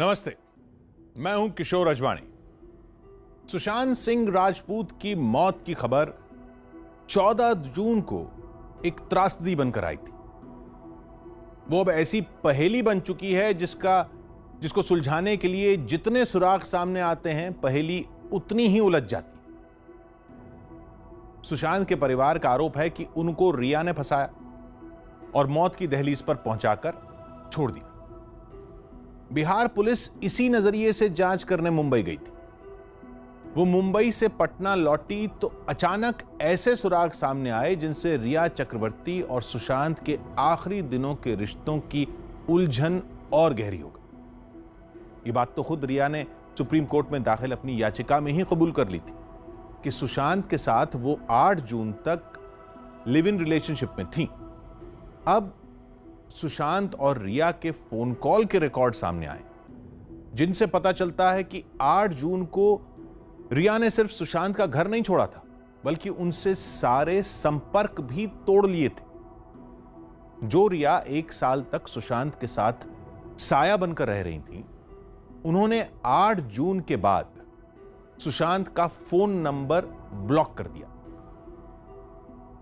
नमस्ते, मैं हूं किशोर अजवाणी। सुशांत सिंह राजपूत की मौत की खबर 14 जून को एक त्रासदी बनकर आई थी। वो अब ऐसी पहेली बन चुकी है जिसको सुलझाने के लिए जितने सुराग सामने आते हैं, पहेली उतनी ही उलझ जाती। सुशांत के परिवार का आरोप है कि उनको रिया ने फंसाया और मौत की दहलीज पर पहुंचाकर छोड़ दिया। बिहार पुलिस इसी नजरिए से जांच करने मुंबई गई थी। वो मुंबई से पटना लौटी तो अचानक ऐसे सुराग सामने आए जिनसे रिया चक्रवर्ती और सुशांत के आखिरी दिनों के रिश्तों की उलझन और गहरी हो गई। ये बात तो खुद रिया ने सुप्रीम कोर्ट में दाखिल अपनी याचिका में ही कबूल कर ली थी कि सुशांत के साथ वो 8 जून तक लिव इन रिलेशनशिप में थी। अब सुशांत और रिया के फोन कॉल के रिकॉर्ड सामने आए जिनसे पता चलता है कि 8 जून को रिया ने सिर्फ सुशांत का घर नहीं छोड़ा था, बल्कि उनसे सारे संपर्क भी तोड़ लिए थे। जो रिया 1 साल तक सुशांत के साथ साया बनकर रह रही थी, उन्होंने 8 जून के बाद सुशांत का फोन नंबर ब्लॉक कर दिया।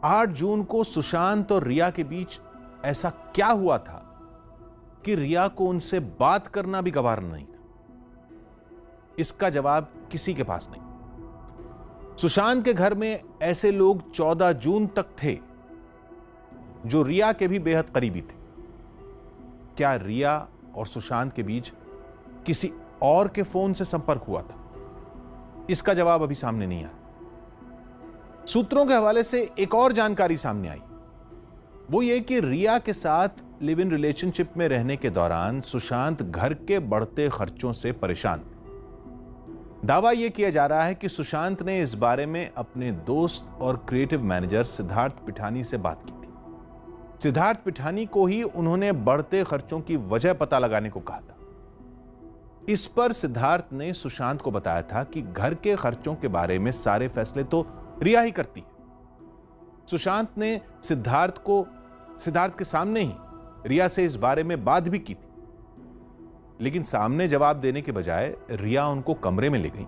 8 जून को सुशांत और रिया के बीच ऐसा क्या हुआ था कि रिया को उनसे बात करना भी गवारा नहीं था? इसका जवाब किसी के पास नहीं। सुशांत के घर में ऐसे लोग 14 जून तक थे जो रिया के भी बेहद करीबी थे। क्या रिया और सुशांत के बीच किसी और के फोन से संपर्क हुआ था? इसका जवाब अभी सामने नहीं आया। सूत्रों के हवाले से एक और जानकारी सामने आई, वो ये कि रिया के साथ लिव इन रिलेशनशिप में रहने के दौरान सुशांत घर के बढ़ते खर्चों से परेशान थे। दावा यह किया जा रहा है कि सुशांत ने इस बारे में अपने दोस्त और क्रिएटिव मैनेजर सिद्धार्थ पिठानी से बात की थी। सिद्धार्थ पिठानी को ही उन्होंने बढ़ते खर्चों की वजह पता लगाने को कहा था। इस पर सिद्धार्थ ने सुशांत को बताया था कि घर के खर्चों के बारे में सारे फैसले तो रिया ही करती है। सुशांत ने सिद्धार्थ के सामने ही रिया से इस बारे में बात भी की थी, लेकिन सामने जवाब देने के बजाय रिया उनको कमरे में ले गई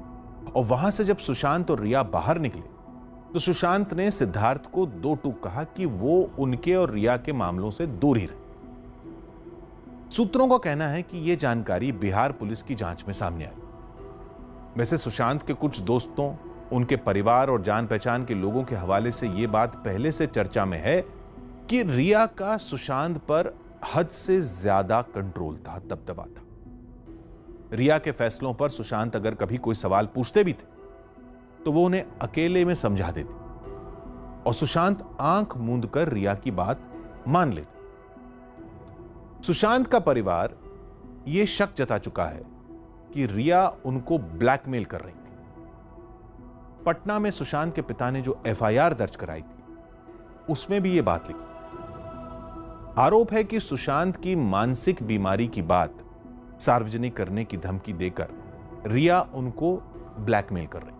और वहां से जब सुशांत और रिया बाहर निकले तो सुशांत ने सिद्धार्थ को 2 टूक कहा कि वो उनके और रिया के मामलों से दूर ही रहे। सूत्रों का कहना है कि यह जानकारी बिहार पुलिस की जांच में सामने आई। वैसे सुशांत के कुछ दोस्तों, उनके परिवार और जान पहचान के लोगों के हवाले से यह बात पहले से चर्चा में है कि रिया का सुशांत पर हद से ज्यादा कंट्रोल था, दबदबा था। रिया के फैसलों पर सुशांत अगर कभी कोई सवाल पूछते भी थे तो वो उन्हें अकेले में समझा देती और सुशांत आंख मूंद कर रिया की बात मान लेते। सुशांत का परिवार यह शक जता चुका है कि रिया उनको ब्लैकमेल कर रही थी। पटना में सुशांत के पिता ने जो एफआईआर दर्ज कराई थी उसमें भी यह बात लिखी। आरोप है कि सुशांत की मानसिक बीमारी की बात सार्वजनिक करने की धमकी देकर रिया उनको ब्लैकमेल कर रही।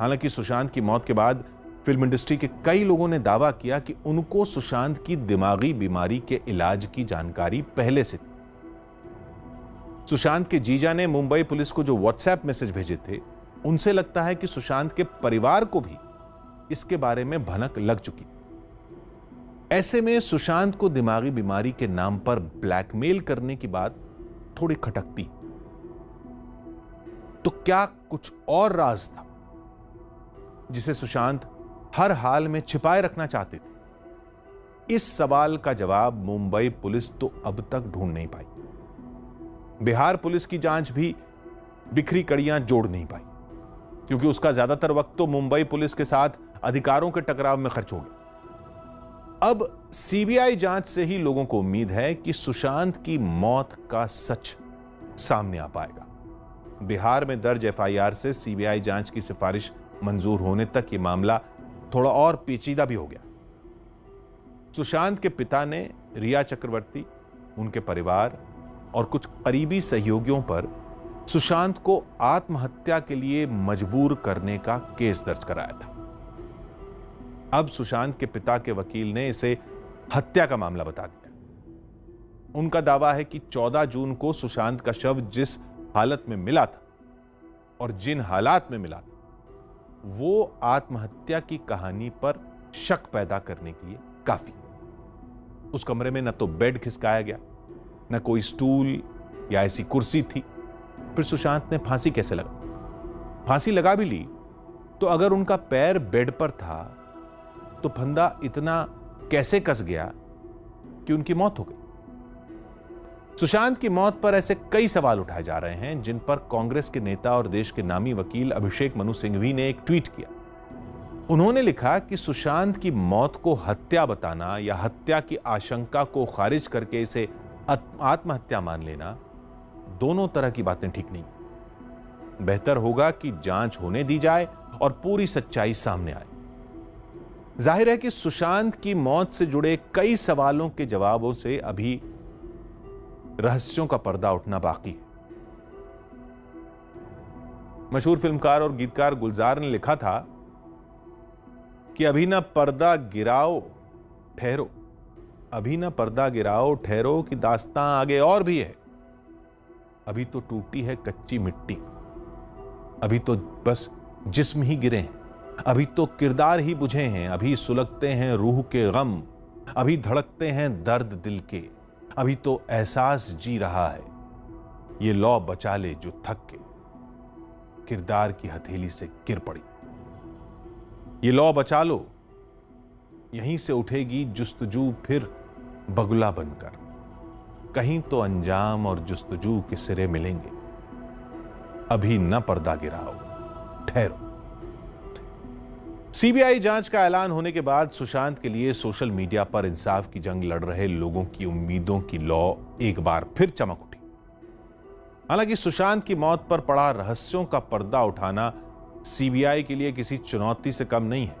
हालांकि सुशांत की मौत के बाद फिल्म इंडस्ट्री के कई लोगों ने दावा किया कि उनको सुशांत की दिमागी बीमारी के इलाज की जानकारी पहले से थी। सुशांत के जीजा ने मुंबई पुलिस को जो व्हाट्सएप मैसेज भेजे थे, उनसे लगता है कि सुशांत के परिवार को भी इसके बारे में भनक लग चुकी थी। ऐसे में सुशांत को दिमागी बीमारी के नाम पर ब्लैकमेल करने की बात थोड़ी खटकती। तो क्या कुछ और राज था जिसे सुशांत हर हाल में छिपाए रखना चाहते थे? इस सवाल का जवाब मुंबई पुलिस तो अब तक ढूंढ नहीं पाई। बिहार पुलिस की जांच भी बिखरी कड़ियां जोड़ नहीं पाई, क्योंकि उसका ज्यादातर वक्त तो मुंबई पुलिस के साथ अधिकारों के टकराव में खर्च हो गया। अब सीबीआई जांच से ही लोगों को उम्मीद है कि सुशांत की मौत का सच सामने आ पाएगा। बिहार में दर्ज एफआईआर से सीबीआई जांच की सिफारिश मंजूर होने तक यह मामला थोड़ा और पेचीदा भी हो गया। सुशांत के पिता ने रिया चक्रवर्ती, उनके परिवार और कुछ करीबी सहयोगियों पर सुशांत को आत्महत्या के लिए मजबूर करने का केस दर्ज कराया था। अब सुशांत के पिता के वकील ने इसे हत्या का मामला बता दिया। उनका दावा है कि 14 जून को सुशांत का शव जिस हालत में मिला था और जिन हालात में मिला था वो आत्महत्या की कहानी पर शक पैदा करने के लिए काफी। उस कमरे में न तो बेड खिसकाया गया, न कोई स्टूल या ऐसी कुर्सी थी। फिर सुशांत ने फांसी कैसे लगा? फांसी लगा भी ली तो अगर उनका पैर बेड पर था तो फंदा इतना कैसे कस गया कि उनकी मौत हो गई? सुशांत की मौत पर ऐसे कई सवाल उठाए जा रहे हैं जिन पर कांग्रेस के नेता और देश के नामी वकील अभिषेक मनु सिंघवी ने एक ट्वीट किया। उन्होंने लिखा कि सुशांत की मौत को हत्या बताना या हत्या की आशंका को खारिज करके इसे आत्महत्या मान लेना, दोनों तरह की बातें ठीक नहीं। बेहतर होगा कि जांच होने दी जाए और पूरी सच्चाई सामने आए। जाहिर है कि सुशांत की मौत से जुड़े कई सवालों के जवाबों से अभी रहस्यों का पर्दा उठना बाकी है। मशहूर फिल्मकार और गीतकार गुलजार ने लिखा था कि अभी ना पर्दा गिराओ ठहरो, अभी ना पर्दा गिराओ ठहरो कि दास्तां आगे और भी है। अभी तो टूटी है कच्ची मिट्टी, अभी तो बस जिस्म ही गिरे हैं, अभी तो किरदार ही बुझे हैं, अभी सुलगते हैं रूह के गम, अभी धड़कते हैं दर्द दिल के, अभी तो एहसास जी रहा है। ये लौ बचा ले जो थक के किरदार की हथेली से गिर पड़ी। ये लौ बचा लो, यहीं से उठेगी जुस्तजू फिर बगुला बनकर। कहीं तो अंजाम और जुस्तजू के सिरे मिलेंगे। अभी न पर्दा गिराओ ठहरो। सीबीआई जांच का ऐलान होने के बाद सुशांत के लिए सोशल मीडिया पर इंसाफ की जंग लड़ रहे लोगों की उम्मीदों की लौ एक बार फिर चमक उठी। हालांकि सुशांत की मौत पर पड़ा रहस्यों का पर्दा उठाना सीबीआई के लिए किसी चुनौती से कम नहीं है।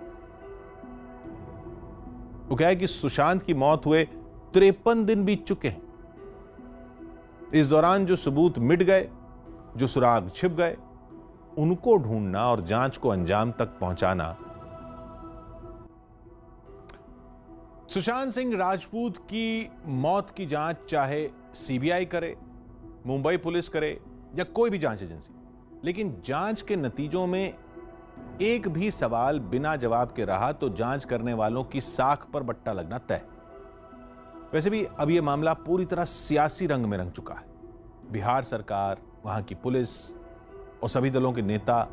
वो क्या है कि सुशांत की मौत हुए 53 दिन बीत चुके हैं। इस दौरान जो सबूत मिट गए, जो सुराग छिप गए, उनको ढूंढना और जांच को अंजाम तक पहुंचाना सुशांत सिंह राजपूत की मौत की जांच चाहे सीबीआई करे, मुंबई पुलिस करे या कोई भी जांच एजेंसी, लेकिन जांच के नतीजों में एक भी सवाल बिना जवाब के रहा तो जांच करने वालों की साख पर बट्टा लगना तय। वैसे भी अब यह मामला पूरी तरह सियासी रंग में रंग चुका है। बिहार सरकार, वहां की पुलिस और सभी दलों के नेता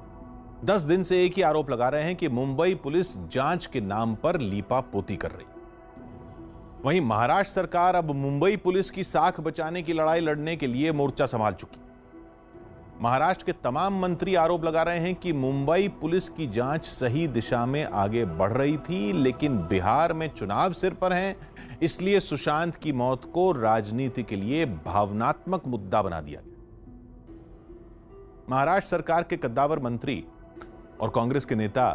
10 दिन से एक ही आरोप लगा रहे हैं कि मुंबई पुलिस जांच के नाम पर लीपापोती कर रही। वहीं महाराष्ट्र सरकार अब मुंबई पुलिस की साख बचाने की लड़ाई लड़ने के लिए मोर्चा संभाल चुकी। महाराष्ट्र के तमाम मंत्री आरोप लगा रहे हैं कि मुंबई पुलिस की जांच सही दिशा में आगे बढ़ रही थी, लेकिन बिहार में चुनाव सिर पर हैं, इसलिए सुशांत की मौत को राजनीति के लिए भावनात्मक मुद्दा बना दिया गया। महाराष्ट्र सरकार के कद्दावर मंत्री और कांग्रेस के नेता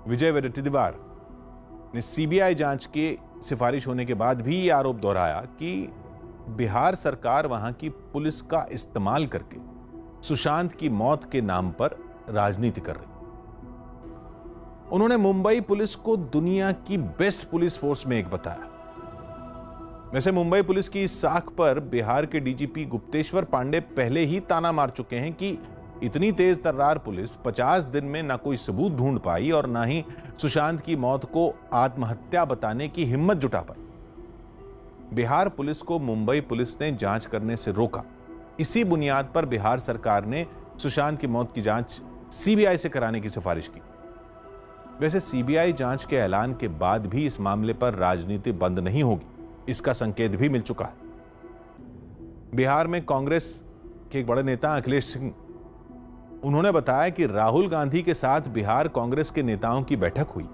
विजय वडेट्टीवार ने सीबीआई जांच की सिफारिश होने के बाद भी यह आरोप दोहराया कि बिहार सरकार वहां की पुलिस का इस्तेमाल करके सुशांत की मौत के नाम पर राजनीति कर रही। उन्होंने मुंबई पुलिस को दुनिया की बेस्ट पुलिस फोर्स में एक बताया। वैसे मुंबई पुलिस की इस साख पर बिहार के डीजीपी गुप्तेश्वर पांडे पहले ही ताना मार चुके हैं कि इतनी तेज तर्रार पुलिस 50 दिन में ना कोई सबूत ढूंढ पाई और ना ही सुशांत की मौत को आत्महत्या बताने की हिम्मत जुटा पाई। बिहार पुलिस को मुंबई पुलिस ने जांच करने से रोका। इसी बुनियाद पर बिहार सरकार ने सुशांत की मौत की जांच सीबीआई से कराने की सिफारिश की। वैसे सीबीआई जांच के ऐलान के बाद भी इस मामले पर राजनीति बंद नहीं होगी, इसका संकेत भी मिल चुका है। बिहार में कांग्रेस के एक बड़े नेता अखिलेश सिंह, उन्होंने बताया कि राहुल गांधी के साथ बिहार कांग्रेस के नेताओं की बैठक हुई,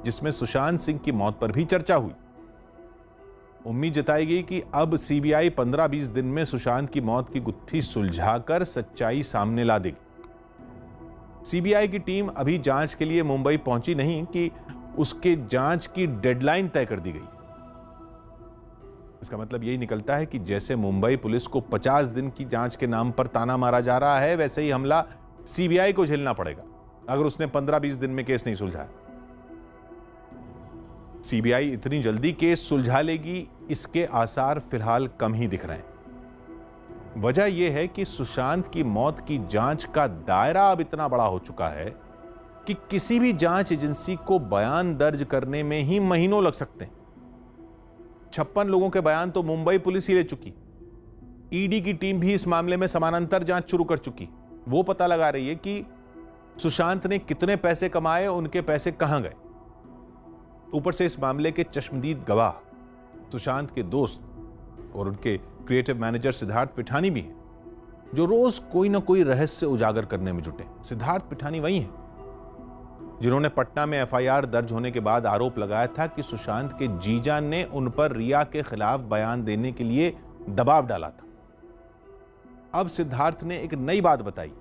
जिसमें सुशांत सिंह की मौत पर भी चर्चा हुई। उम्मीद जताई गई कि अब सीबीआई 15-20 दिन में सुशांत की मौत की गुत्थी सुलझाकर सच्चाई सामने ला देगी। सीबीआई की टीम अभी जांच के लिए मुंबई पहुंची नहीं कि उसके जांच की डेडलाइन तय कर दी गई। इसका मतलब यही निकलता है कि जैसे मुंबई पुलिस को 50 दिन की जांच के नाम पर ताना मारा जा रहा है, वैसे ही हमला सीबीआई को झेलना पड़ेगा अगर उसने 15-20 दिन में केस नहीं सुलझाया। सीबीआई इतनी जल्दी केस सुलझा लेगी, इसके आसार फिलहाल कम ही दिख रहे हैं। वजह यह है कि सुशांत की मौत की जांच का दायरा अब इतना बड़ा हो चुका है कि किसी भी जांच एजेंसी को बयान दर्ज करने में ही महीनों लग सकते हैं। 56 लोगों के बयान तो मुंबई पुलिस ही ले चुकी। ईडी की टीम भी इस मामले में समानांतर जांच शुरू कर चुकी। वो पता लगा रही है कि सुशांत ने कितने पैसे कमाए, उनके पैसे कहां गए। ऊपर से इस मामले के चश्मदीद गवाह सुशांत के दोस्त और उनके क्रिएटिव मैनेजर सिद्धार्थ पिठानी भी हैं, जो रोज कोई ना कोई रहस्य उजागर करने में जुटे। सिद्धार्थ पिठानी वही हैं जिन्होंने पटना में एफआईआर दर्ज होने के बाद आरोप लगाया था कि सुशांत के जीजा ने उन पर रिया के खिलाफ बयान देने के लिए दबाव डाला था। अब सिद्धार्थ ने एक नई बात बताई।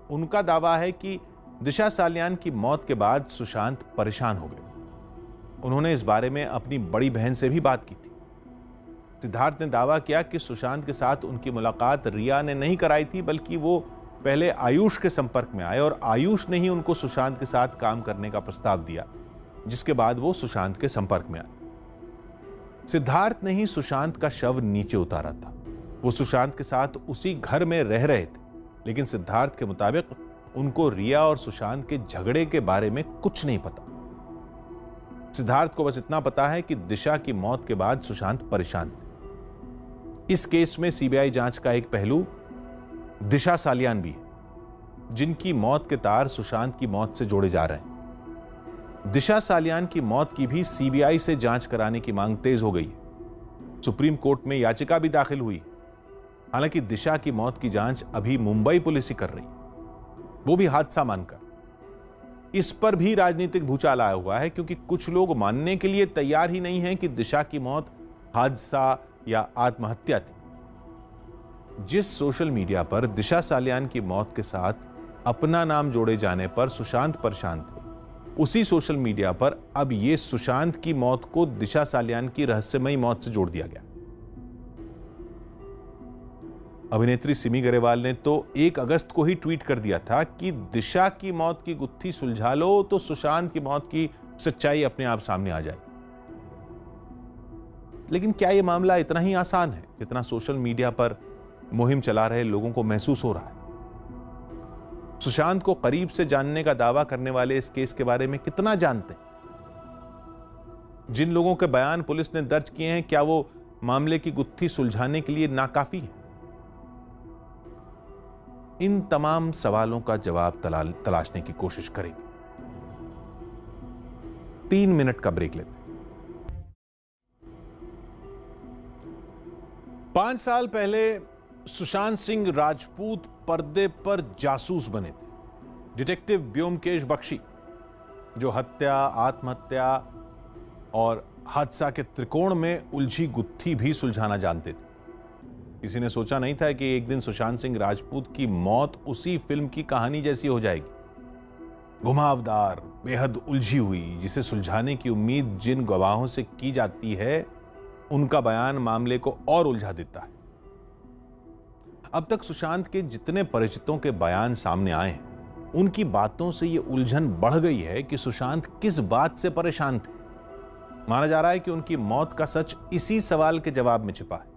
उनका दावा है कि दिशा सालियान की मौत के बाद सुशांत परेशान हो गए। उन्होंने इस बारे में अपनी बड़ी बहन से भी बात की थी। सिद्धार्थ ने दावा किया कि सुशांत के साथ उनकी मुलाकात रिया ने नहीं कराई थी, बल्कि वो पहले आयुष के संपर्क में आए और आयुष ने ही उनको सुशांत के साथ काम करने का प्रस्ताव दिया, जिसके बाद वो सुशांत के संपर्क में आए। सिद्धार्थ ने ही सुशांत का शव नीचे उतारा था। वो सुशांत के साथ उसी घर में रह रहे थे, लेकिन सिद्धार्थ के मुताबिक उनको रिया और सुशांत के झगड़े के बारे में कुछ नहीं पता। सिद्धार्थ को बस इतना पता है कि दिशा की मौत के बाद सुशांत परेशान थे। इस केस में सीबीआई जांच का एक पहलू दिशा सालियान भी है, जिनकी मौत के तार सुशांत की मौत से जोड़े जा रहे हैं। दिशा सालियान की मौत की भी सीबीआई से जांच कराने की मांग तेज हो गई है। सुप्रीम कोर्ट में याचिका भी दाखिल हुई। हालांकि दिशा की मौत की जांच अभी मुंबई पुलिस ही कर रही, वो भी हादसा मानकर। इस पर भी राजनीतिक भूचाल आया हुआ है, क्योंकि कुछ लोग मानने के लिए तैयार ही नहीं हैं कि दिशा की मौत हादसा या आत्महत्या थी। जिस सोशल मीडिया पर दिशा सालियान की मौत के साथ अपना नाम जोड़े जाने पर सुशांत परेशान थे, उसी सोशल मीडिया पर अब यह सुशांत की मौत को दिशा सालियान की रहस्यमयी मौत से जोड़ दिया गया। अभिनेत्री सिमी गरेवाल ने तो 1 अगस्त को ही ट्वीट कर दिया था कि दिशा की मौत की गुत्थी सुलझा लो तो सुशांत की मौत की सच्चाई अपने आप सामने आ जाएगी। लेकिन क्या यह मामला इतना ही आसान है जितना सोशल मीडिया पर मुहिम चला रहे लोगों को महसूस हो रहा है? सुशांत को करीब से जानने का दावा करने वाले इस केस के बारे में कितना जानते हैं? जिन लोगों के बयान पुलिस ने दर्ज किए हैं, क्या वो मामले की गुत्थी सुलझाने के लिए नाकाफी है? इन तमाम सवालों का जवाब तलाशने की कोशिश करेंगे। 3 मिनट का ब्रेक लेते हैं। 5 साल पहले सुशांत सिंह राजपूत पर्दे पर जासूस बने थे। डिटेक्टिव ब्योमकेश बख्शी, जो हत्या, आत्महत्या और हादसा के त्रिकोण में उलझी गुत्थी भी सुलझाना जानते थे। किसी ने सोचा नहीं था कि एक दिन सुशांत सिंह राजपूत की मौत उसी फिल्म की कहानी जैसी हो जाएगी। घुमावदार, बेहद उलझी हुई, जिसे सुलझाने की उम्मीद जिन गवाहों से की जाती है, उनका बयान मामले को और उलझा देता है। अब तक सुशांत के जितने परिचितों के बयान सामने आए हैं, उनकी बातों से यह उलझन बढ़ गई है कि सुशांत किस बात से परेशान थे। माना जा रहा है कि उनकी मौत का सच इसी सवाल के जवाब में छिपा है।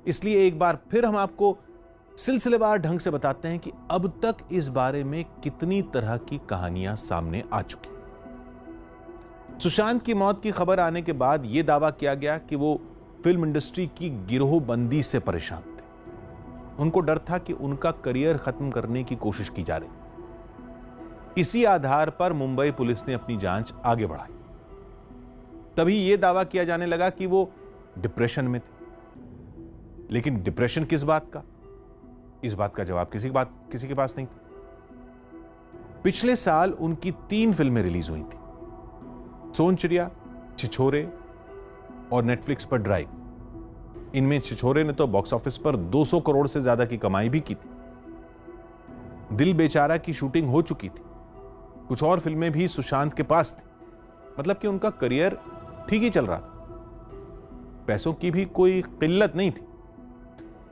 इसलिए एक बार फिर हम आपको सिलसिलेवार ढंग से बताते हैं कि अब तक इस बारे में कितनी तरह की कहानियां सामने आ चुकी। सुशांत की मौत की खबर आने के बाद यह दावा किया गया कि वो फिल्म इंडस्ट्री की गिरोहबंदी से परेशान थे। उनको डर था कि उनका करियर खत्म करने की कोशिश की जा रही। इसी आधार पर मुंबई पुलिस ने अपनी जांच आगे बढ़ाई। तभी यह दावा किया जाने लगा कि वो डिप्रेशन में थे। लेकिन डिप्रेशन किस बात का? इस बात का जवाब किसी के पास नहीं था। पिछले साल उनकी 3 फिल्में रिलीज हुई थी, सोनचिड़िया, छिछोरे और नेटफ्लिक्स पर ड्राइव। इनमें छिछोरे ने तो बॉक्स ऑफिस पर 200 करोड़ से ज्यादा की कमाई भी की थी। दिल बेचारा की शूटिंग हो चुकी थी। कुछ और फिल्में भी सुशांत के पास थी, मतलब कि उनका करियर ठीक ही चल रहा था। पैसों की भी कोई किल्लत नहीं थी।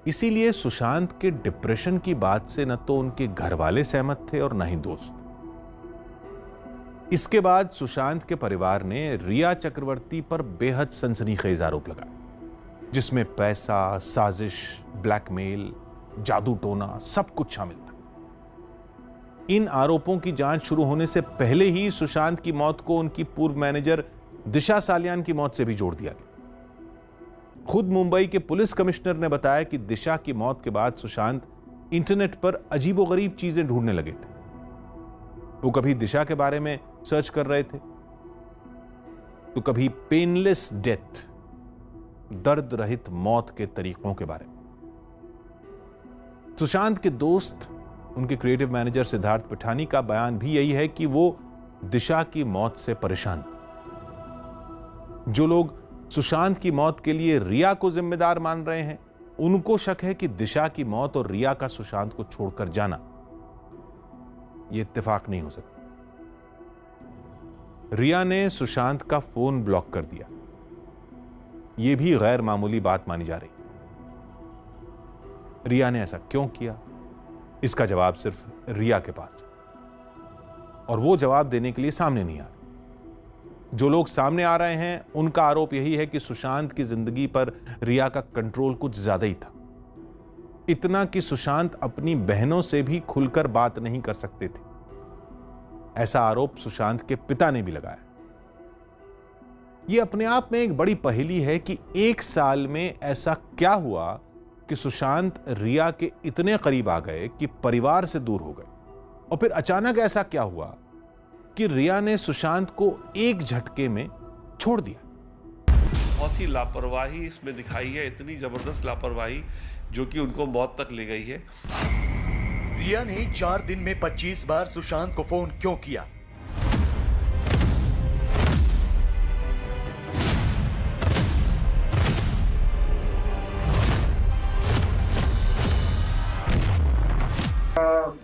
इसीलिए सुशांत के डिप्रेशन की बात से न तो उनके घर वाले सहमत थे और न ही दोस्त। इसके बाद सुशांत के परिवार ने रिया चक्रवर्ती पर बेहद सनसनीखेज आरोप लगाया। जिसमें पैसा, साजिश, ब्लैकमेल, जादू टोना सब कुछ शामिल था। इन आरोपों की जांच शुरू होने से पहले ही सुशांत की मौत को उनकी पूर्व मैनेजर दिशा सालियान की मौत से भी जोड़ दिया गया। खुद मुंबई के पुलिस कमिश्नर ने बताया कि दिशा की मौत के बाद सुशांत इंटरनेट पर अजीबोगरीब चीजें ढूंढने लगे थे। वो कभी दिशा के बारे में सर्च कर रहे थे, तो कभी पेनलेस डेथ, दर्द रहित मौत के तरीकों के बारे में। सुशांत के दोस्त, उनके क्रिएटिव मैनेजर सिद्धार्थ पिठानी का बयान भी यही है कि वो दिशा की मौत से परेशान थे। जो लोग सुशांत की मौत के लिए रिया को जिम्मेदार मान रहे हैं, उनको शक है कि दिशा की मौत और रिया का सुशांत को छोड़कर जाना यह इत्तेफाक नहीं हो सकता। रिया ने सुशांत का फोन ब्लॉक कर दिया, यह भी गैर मामूली बात मानी जा रही। रिया ने ऐसा क्यों किया, इसका जवाब सिर्फ रिया के पास है, और वो जवाब देने के लिए सामने नहीं आ रहे। जो लोग सामने आ रहे हैं उनका आरोप यही है कि सुशांत की जिंदगी पर रिया का कंट्रोल कुछ ज्यादा ही था, इतना कि सुशांत अपनी बहनों से भी खुलकर बात नहीं कर सकते थे। ऐसा आरोप सुशांत के पिता ने भी लगाया। यह अपने आप में एक बड़ी पहेली है कि एक साल में ऐसा क्या हुआ कि सुशांत रिया के इतने करीब आ गए कि परिवार से दूर हो गए, और फिर अचानक ऐसा क्या हुआ कि रिया ने सुशांत को एक झटके में छोड़ दिया। बहुत ही लापरवाही इसमें दिखाई है, इतनी जबरदस्त लापरवाही जो कि उनको मौत तक ले गई है। रिया ने 4 दिन में 25 बार सुशांत को फोन क्यों किया?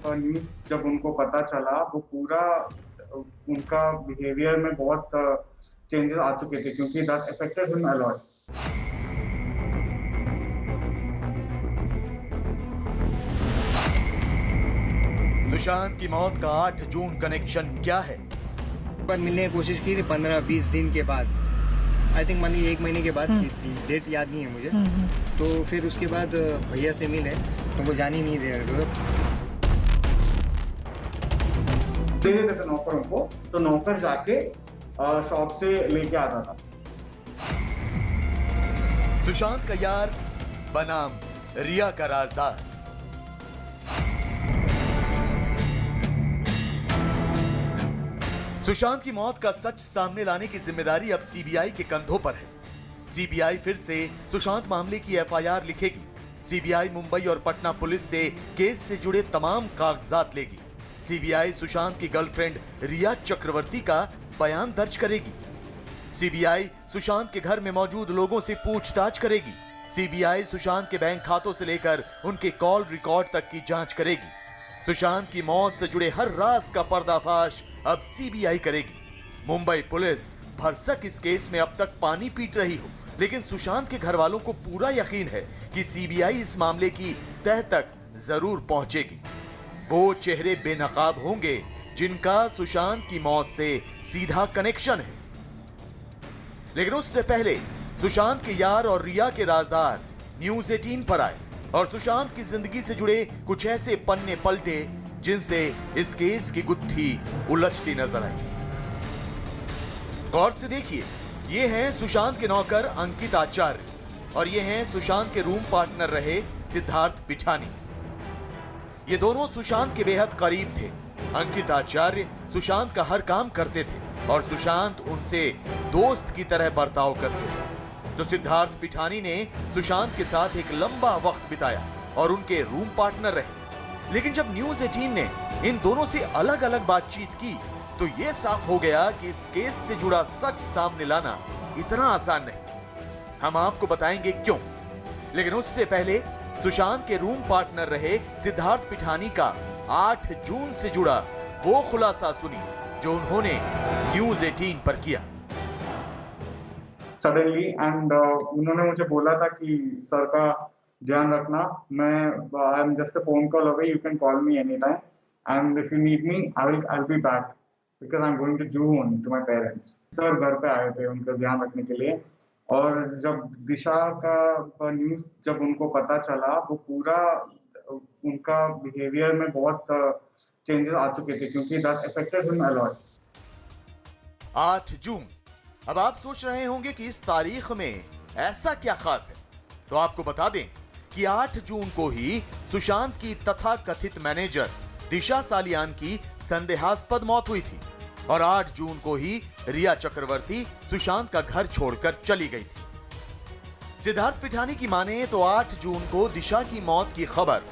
न्यूज जब उनको पता चला, वो पूरा उनका बिहेवियर में बहुत चेंजेस आ चुके थे, क्योंकि that affected him a lot. Sushant की मौत का 8 जून कनेक्शन क्या है? पर मिलने की कोशिश की थी 15-20 दिन के बाद, आई थिंक मानिए 1 महीने के बाद की थी, डेट याद नहीं है मुझे। तो फिर उसके बाद भैया से मिले तो वो जान ही नहीं दे रहे थे। दे देते थे नौकरों को, तो नौकर जाके शॉप से लेके आता था। सुशांत का यार बनाम रिया का राजदार। सुशांत की मौत का सच सामने लाने की जिम्मेदारी अब सीबीआई के कंधों पर है। सीबीआई फिर से सुशांत मामले की एफआईआर लिखेगी। सीबीआई मुंबई और पटना पुलिस से केस से जुड़े तमाम कागजात लेगी। सीबीआई सुशांत की गर्लफ्रेंड रिया चक्रवर्ती का बयान दर्ज करेगी। सीबीआई सुशांत के घर में मौजूद लोगों से पूछताछ करेगी। सीबीआई सुशांत के बैंक खातों से लेकर उनके कॉल रिकॉर्ड तक की जांच करेगी। सुशांत की मौत से जुड़े हर राज का पर्दाफाश अब सीबीआई करेगी। मुंबई पुलिस भरसक इस केस में अब तक पानी पीट रही हो, लेकिन सुशांत के घर वालों को पूरा यकीन है कि सीबीआई इस मामले की तह तक जरूर पहुंचेगी। वो चेहरे बेनकाब होंगे जिनका सुशांत की मौत से सीधा कनेक्शन है। लेकिन उससे पहले सुशांत के यार और रिया के राजदार न्यूज 18 पर आए और सुशांत की जिंदगी से जुड़े कुछ ऐसे पन्ने पलटे जिनसे इस केस की गुत्थी उलझती नजर आई। गौर से देखिए, ये हैं सुशांत के नौकर अंकित आचार्य और ये हैं सुशांत के रूम पार्टनर रहे सिद्धार्थ पिठानी। ये दोनों सुशांत के बेहद करीब थे। अंकित आचार्य सुशांत का हर काम करते थे और सुशांत उनसे दोस्त की तरह बर्ताव करते थे। तो सिद्धार्थ पिठानी ने सुशांत के साथ एक लंबा वक्त बिताया और उनके रूम पार्टनर रहे। लेकिन जब न्यूज 18 ने इन दोनों से अलग अलग बातचीत की तो यह साफ हो गया कि इस केस से जुड़ा सच सामने लाना इतना आसान नहीं। हम आपको बताएंगे क्यों, लेकिन उससे पहले सुशांत के रूम पार्टनर रहे सिद्धार्थ पिठानी का 8 जून से जुड़ा वो खुलासा सुनिए जो उन्होंने न्यूज 18 पर किया। सडनली एंड उन्होंने मुझे बोला था कि सर का ध्यान रखना, मैं I am just a phone call away, you can call me any time and if you need me I will be back because I am going to Juhu to my parents. Sir घर पे आए थे उनका ध्यान रखने के लिए और जब दिशा का न्यूज जब उनको पता चला, वो पूरा उनका बिहेवियर में बहुत चेंजेस आ चुके थे, क्योंकि that affected him a lot. 8 जून। अब आप सोच रहे होंगे कि इस तारीख में ऐसा क्या खास है, तो आपको बता दें कि 8 जून को ही सुशांत की तथाकथित मैनेजर दिशा सालियान की संदेहास्पद मौत हुई थी और 8 जून को ही रिया चक्रवर्ती सुशांत का घर छोड़कर चली गई थी। सिद्धार्थ पिठानी की माने तो 8 जून को दिशा की मौत की खबर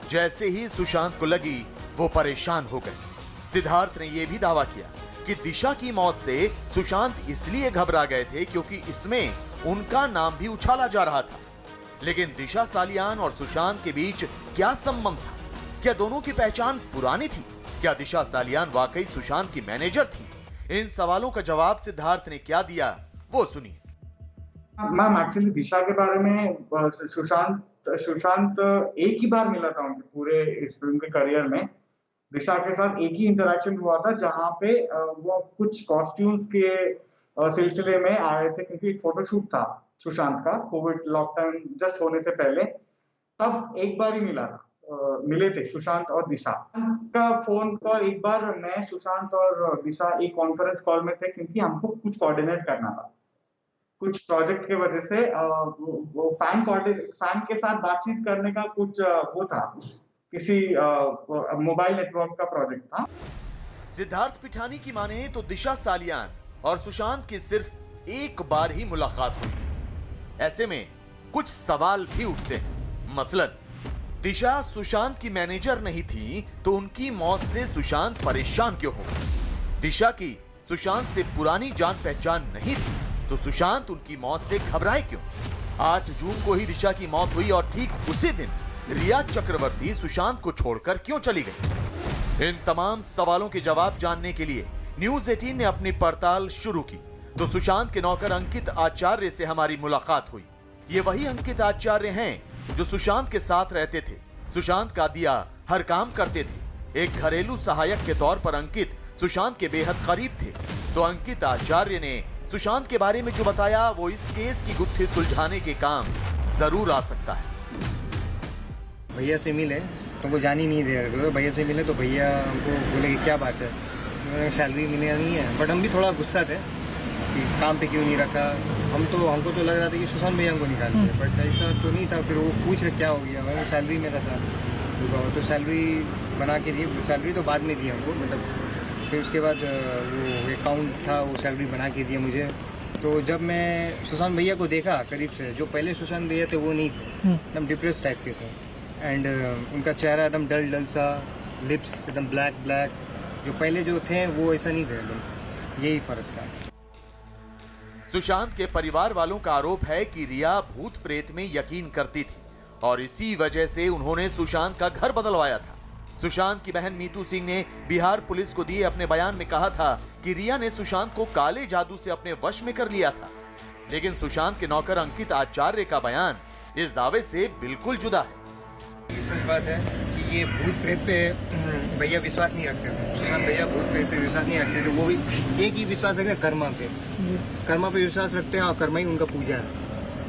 जैसे ही सुशांत को लगी, वो परेशान हो गए। सिद्धार्थ ने यह भी दावा किया कि दिशा की मौत से सुशांत इसलिए घबरा गए थे क्योंकि इसमें उनका नाम भी उछाला जा रहा था। लेकिन दिशा सालियान और सुशांत के बीच क्या संबंध था? क्या दोनों की पहचान पुरानी थी? क्या दिशा सालियान वाकई सुशांत की मैनेजर थी? इन सवालों का जवाब सिद्धार्थ ने क्या दिया, वो सुनिए। मैम, एक्चुअली दिशा के बारे में सुशांत एक ही बार मिला था उनके पूरे इस फिल्म के करियर में। दिशा के साथ एक ही इंटरेक्शन हुआ था, जहां पे वो कुछ कॉस्ट्यूम्स के सिलसिले में आए थे, क्योंकि एक फोटोशूट था सुशांत का कोविड लॉकडाउन जस्ट होने से पहले। तब एक बार ही मिले थे सुशांत और दिशा का फोन कॉल। एक बार मैं, सुशांत और दिशा एक कॉन्फ्रेंस कॉल में थे, क्योंकि हमको कुछ कोऑर्डिनेट करना था कुछ प्रोजेक्ट के वजह से। वो फैन के साथ बातचीत करने का कुछ वो था, किसी मोबाइल नेटवर्क का प्रोजेक्ट था। सिद्धार्थ पिठानी की माने तो दिशा सालियान और सुशांत की सिर्फ एक बार ही मुलाकात हुई थी। ऐसे में कुछ सवाल भी उठते हैं। मसलन, दिशा सुशांत की मैनेजर नहीं थी तो उनकी मौत से सुशांत परेशान क्यों हो? दिशा की सुशांत से पुरानी जान पहचान नहीं थी तो सुशांत उनकी मौत से घबराए क्यों? 8 जून को ही दिशा की मौत हुई और ठीक उसी दिन रिया चक्रवर्ती सुशांत को छोड़कर क्यों चली गई? इन तमाम सवालों के जवाब जानने के लिए न्यूज 18 ने अपनी पड़ताल शुरू की तो सुशांत के नौकर अंकित आचार्य से हमारी मुलाकात हुई। ये वही अंकित आचार्य हैं जो सुशांत के साथ रहते थे, सुशांत का दिया हर काम करते थे। एक घरेलू सहायक के तौर पर अंकित सुशांत के बेहद करीब थे। तो अंकित आचार्य ने सुशांत के बारे में जो बताया, वो इस केस की गुत्थी सुलझाने के काम जरूर आ सकता है। भैया से मिले तो वो जान ही नहीं दे रहे थे। भैया से मिले तो भैया हमको बोले कि क्या बात है, सैलरी मिले नहीं है। बट हम भी थोड़ा गुस्सा थे कि काम पे क्यों नहीं रखा। हमको तो लग रहा था कि सुशांत भैया हमको निकाल दिया, बट ऐसा तो नहीं था। फिर वो पूछ रहे क्या हो गया, मैं सैलरी मेरा था तो सैलरी बना के दी। सैलरी तो बाद में दी हमको, मतलब फिर उसके बाद वो अकाउंट था, वो सैलरी बना के दिया मुझे। तो जब मैं सुशांत भैया को देखा करीब से, जो पहले सुशांत भैया थे वो नहीं थे, एकदम डिप्रेस टाइप के थे। एंड उनका चेहरा एकदम डल सा, लिप्स एकदम ब्लैक। जो पहले जो थे वो ऐसा नहीं थे, एकदम यही फर्क था। सुशांत के परिवार वालों का आरोप है कि रिया भूत प्रेत में यकीन करती थी और इसी वजह से उन्होंने सुशांत का घर बदलवाया था। सुशांत की बहन मीतू सिंह ने बिहार पुलिस को दिए अपने बयान में कहा था कि रिया ने सुशांत को काले जादू से अपने वश में कर लिया था। लेकिन सुशांत के नौकर अंकित आचार्य का बयान इस दावे से बिल्कुल जुदा है। सच बात है कि ये भूत प्रेत पे भैया विश्वास नहीं रखते थे। सुशांत भैया भूत प्रेत पे विश्वास नहीं रखते थे। वो भी एक ही विश्वास रखते, कर्मा पे विश्वास रखते हैं और कर्मा ही उनका पूजा है।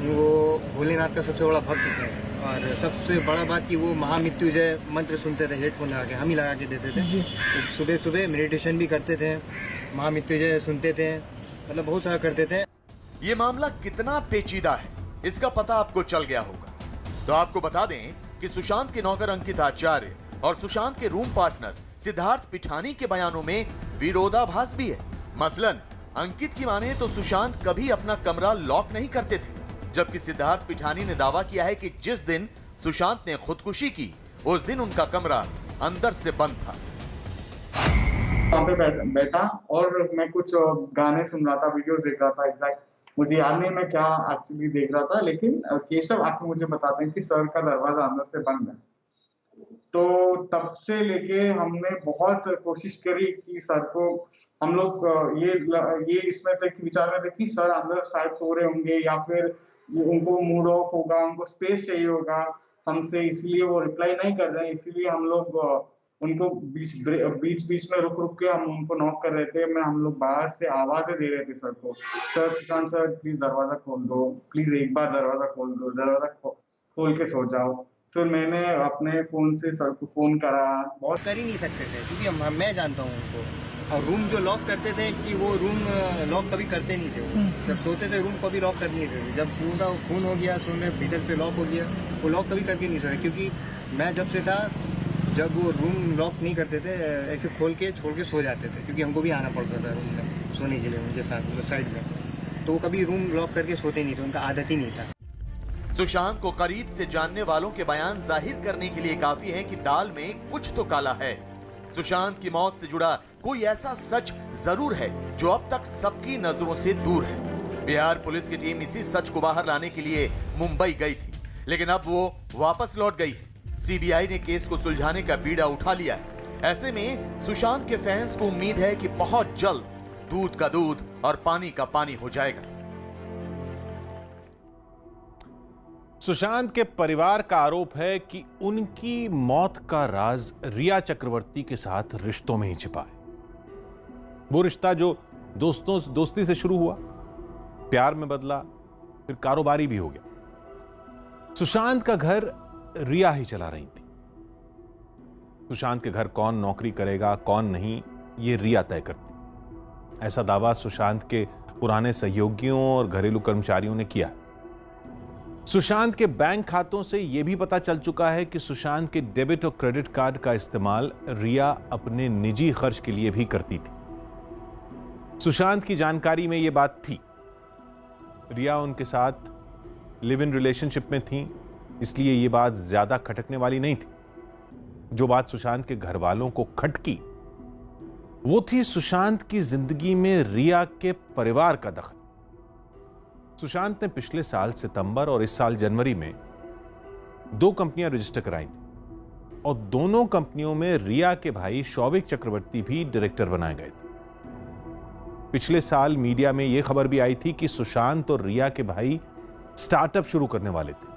वो भोलेनाथ का सबसे बड़ा भक्त है। और सबसे बड़ा बात कि वो महामृत्युंजय मंत्र सुनते थे हेडफोन लगा के, हम ही लगा के देते थे। तो सुबह सुबह मेडिटेशन भी करते थे, महामृत्युंजय सुनते थे, मतलब बहुत सारा करते थे। ये मामला कितना पेचीदा है इसका पता आपको चल गया होगा। तो आपको बता दें कि सुशांत के नौकर अंकित आचार्य और सुशांत के रूम पार्टनर सिद्धार्थ पिठानी के बयानों में विरोधाभास भी है। मसलन, अंकित की माने तो सुशांत कभी अपना कमरा लॉक नहीं करते थे, जबकि सिद्धार्थ पिठानी ने दावा किया है कि जिस दिन सुशांत ने खुदकुशी की उस दिन उनका कमरा अंदर से बंद था। वहाँ पे बैठा और मैं कुछ गाने सुन रहा था, वीडियोस देख रहा था। एग्जैक्ट मुझे याद नहीं मैं क्या एक्चुअली देख रहा था, लेकिन केशव आके मुझे बताते हैं कि सर का दरवाजा अंदर से बंद है। तो तब से लेके हमने बहुत कोशिश करी कि सर को हम लोग ये इसमें थे कि विचार में थे कि सर अंदर शायद सो रहे होंगे या फिर उनको मूड ऑफ होगा, उनको स्पेस चाहिए होगा हमसे, इसलिए वो रिप्लाई नहीं कर रहे हैं। इसीलिए हम लोग उनको बीच बीच में रुक रुक के हम उनको नॉक कर रहे थे। हम लोग बाहर से आवाजें दे रहे थे सर को, सर सुशांत सर प्लीज दरवाजा खोल दो, प्लीज एक बार दरवाजा खोल दो, दरवाजा खोल के सो जाओ। फिर मैंने अपने फोन से सर को फोन करा। बहुत कर ही नहीं सकते थे क्योंकि मैं जानता हूँ उनको। और रूम जो लॉक करते थे कि वो रूम लॉक कभी करते नहीं थे। जब सोते थे रूम कभी लॉक करनी थे। जब पूरा खून हो गया सोने भीतर से लॉक हो गया, वो लॉक कभी करके नहीं सोए। क्योंकि मैं जब से था, जब वो रूम लॉक नहीं करते थे, ऐसे खोल के छोड़ के सो जाते थे, क्योंकि हमको भी आना पड़ता था रूम में सोने के लिए उनके साथ साइड में। तो वो कभी रूम लॉक करके सोते नहीं थे, उनका आदत ही नहीं था। सुशांत को करीब से जानने वालों के बयान जाहिर करने के लिए काफी है कि दाल में कुछ तो काला है। सुशांत की मौत से जुड़ा कोई ऐसा सच जरूर है जो अब तक सबकी नजरों से दूर है। बिहार पुलिस की टीम इसी सच को बाहर लाने के लिए मुंबई गई थी, लेकिन अब वो वापस लौट गई है। सीबीआई ने केस को सुलझाने का बीड़ा उठा लिया है। ऐसे में सुशांत के फैंस को उम्मीद है कि बहुत जल्द दूध का दूध और पानी का पानी हो जाएगा। सुशांत के परिवार का आरोप है कि उनकी मौत का राज रिया चक्रवर्ती के साथ रिश्तों में ही छिपा है। वो रिश्ता जो दोस्ती से शुरू हुआ, प्यार में बदला, फिर कारोबारी भी हो गया। सुशांत का घर रिया ही चला रही थी। सुशांत के घर कौन नौकरी करेगा कौन नहीं, ये रिया तय करती। ऐसा दावा सुशांत के पुराने सहयोगियों और घरेलू कर्मचारियों ने किया। सुशांत के बैंक खातों से यह भी पता चल चुका है कि सुशांत के डेबिट और क्रेडिट कार्ड का इस्तेमाल रिया अपने निजी खर्च के लिए भी करती थी। सुशांत की जानकारी में यह बात थी। रिया उनके साथ लिव इन रिलेशनशिप में थी, इसलिए यह बात ज्यादा खटकने वाली नहीं थी। जो बात सुशांत के घर वालों को खटकी वो थी सुशांत की जिंदगी में रिया के परिवार का दखल। सुशांत ने पिछले साल सितंबर और इस साल जनवरी में 2 कंपनियां रजिस्टर कराई थी और दोनों कंपनियों में रिया के भाई शौविक चक्रवर्ती भी डायरेक्टर बनाए गए थे। पिछले साल मीडिया में यह खबर भी आई थी कि सुशांत और रिया के भाई स्टार्टअप शुरू करने वाले थे।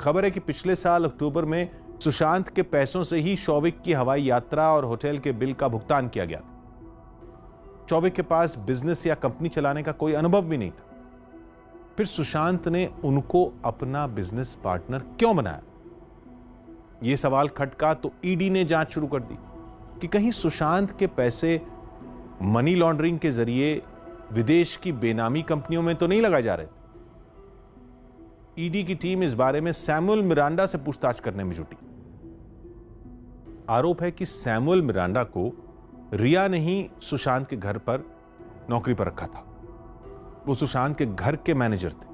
खबर है कि पिछले साल अक्टूबर में सुशांत के पैसों से ही शौविक की हवाई यात्रा और होटल के बिल का भुगतान किया गया था। शौविक के पास बिजनेस या कंपनी चलाने का कोई अनुभव भी नहीं था। फिर सुशांत ने उनको अपना बिजनेस पार्टनर क्यों बनाया? यह सवाल खटका तो ईडी ने जांच शुरू कर दी कि कहीं सुशांत के पैसे मनी लॉन्ड्रिंग के जरिए विदेश की बेनामी कंपनियों में तो नहीं लगाए जा रहे थे। ईडी की टीम इस बारे में सैमुअल मिरांडा से पूछताछ करने में जुटी। आरोप है कि सैमुअल मिरांडा को रिया ने ही सुशांत के घर पर नौकरी पर रखा था। वो सुशांत के घर के मैनेजर थे।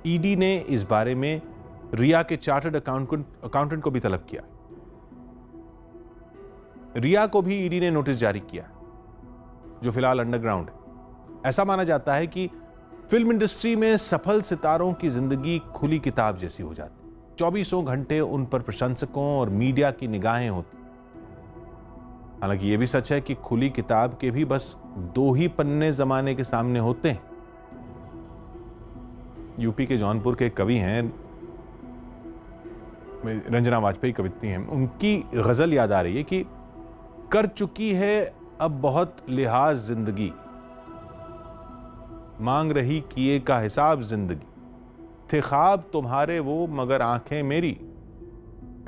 ईडी ने इस बारे में रिया के चार्टर्ड अकाउंटेंट को भी तलब किया। रिया को भी ईडी ने नोटिस जारी किया, जो फिलहाल अंडरग्राउंड है। ऐसा माना जाता है कि फिल्म इंडस्ट्री में सफल सितारों की जिंदगी खुली किताब जैसी हो जाती। 24 घंटे उन पर प्रशंसकों और मीडिया की निगाहें होती। हालांकि यह भी सच है कि खुली किताब के भी बस 2 ही पन्ने जमाने के सामने होते हैं। यूपी के जौनपुर के कवि हैं, रंजना वाजपेयी कवित्री हैं, उनकी गजल याद आ रही है कि कर चुकी है अब बहुत लिहाज जिंदगी, मांग रही किए का हिसाब जिंदगी, थे ख्वाब तुम्हारे वो मगर आंखें मेरी,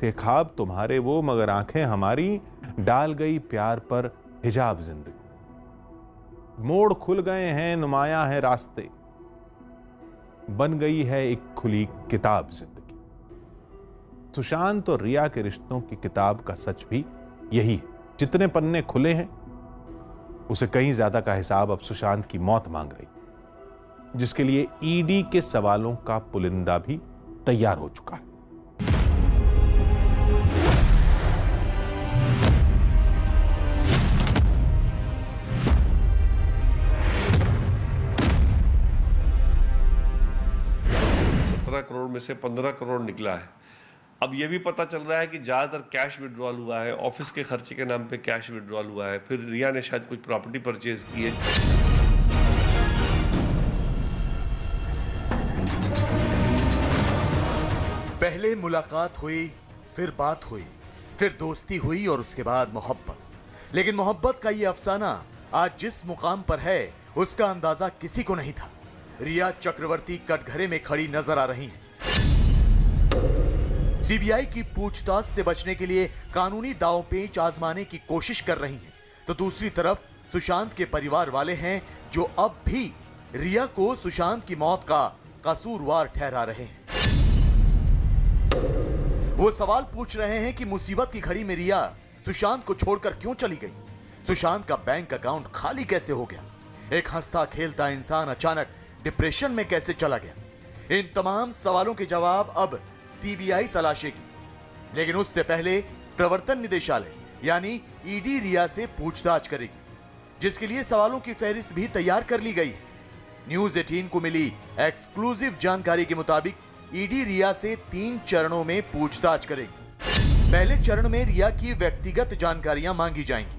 थे ख्वाब तुम्हारे वो मगर आंखें हमारी, डाल गई प्यार पर हिजाब जिंदगी, मोड़ खुल गए हैं नुमाया है रास्ते, बन गई है एक खुली किताब जिंदगी। सुशांत और रिया के रिश्तों की किताब का सच भी यही है। जितने पन्ने खुले हैं उसे कहीं ज्यादा का हिसाब अब सुशांत की मौत मांग रही, जिसके लिए ईडी के सवालों का पुलिंदा भी तैयार हो चुका है। करोड़ में से 15 करोड़ निकला है। अब यह भी पता चल रहा है कि ज़्यादातर कैश विड्रॉल हुआ है, ऑफिस के खर्चे के नाम पे कैश विड्रॉल हुआ है। फिर रिया ने शायद कुछ प्रॉपर्टी परचेज की है। पहले मुलाकात हुई, फिर बात हुई, फिर दोस्ती हुई और उसके बाद मोहब्बत। लेकिन मोहब्बत का ये अफसाना आज जिस मुकाम पर है उसका अंदाजा किसी को नहीं था। रिया चक्रवर्ती कटघरे में खड़ी नजर आ रही हैं। सीबीआई की पूछताछ से बचने के लिए कानूनी दांवपेच आजमाने की कोशिश कर रही हैं, तो दूसरी तरफ सुशांत के परिवार वाले हैं जो अब भी रिया को सुशांत की मौत का कसूरवार ठहरा रहे हैं। वो सवाल पूछ रहे हैं कि मुसीबत की घड़ी में रिया सुशांत को छोड़कर क्यों चली गई? सुशांत का बैंक अकाउंट खाली कैसे हो गया? एक हंसता खेलता इंसान अचानक डिप्रेशन में कैसे चला गया? इन तमाम सवालों के जवाब अब सीबीआई तलाशेगी। लेकिन उससे पहले प्रवर्तन निदेशालय यानी ईडी रिया से पूछताछ करेगी, जिसके लिए सवालों की फहरिस्त भी तैयार कर ली गई है। न्यूज 18 को मिली एक्सक्लूसिव जानकारी के मुताबिक ईडी रिया से 3 चरणों में पूछताछ करेगी। पहले चरण में रिया की व्यक्तिगत जानकारियां मांगी जाएंगी।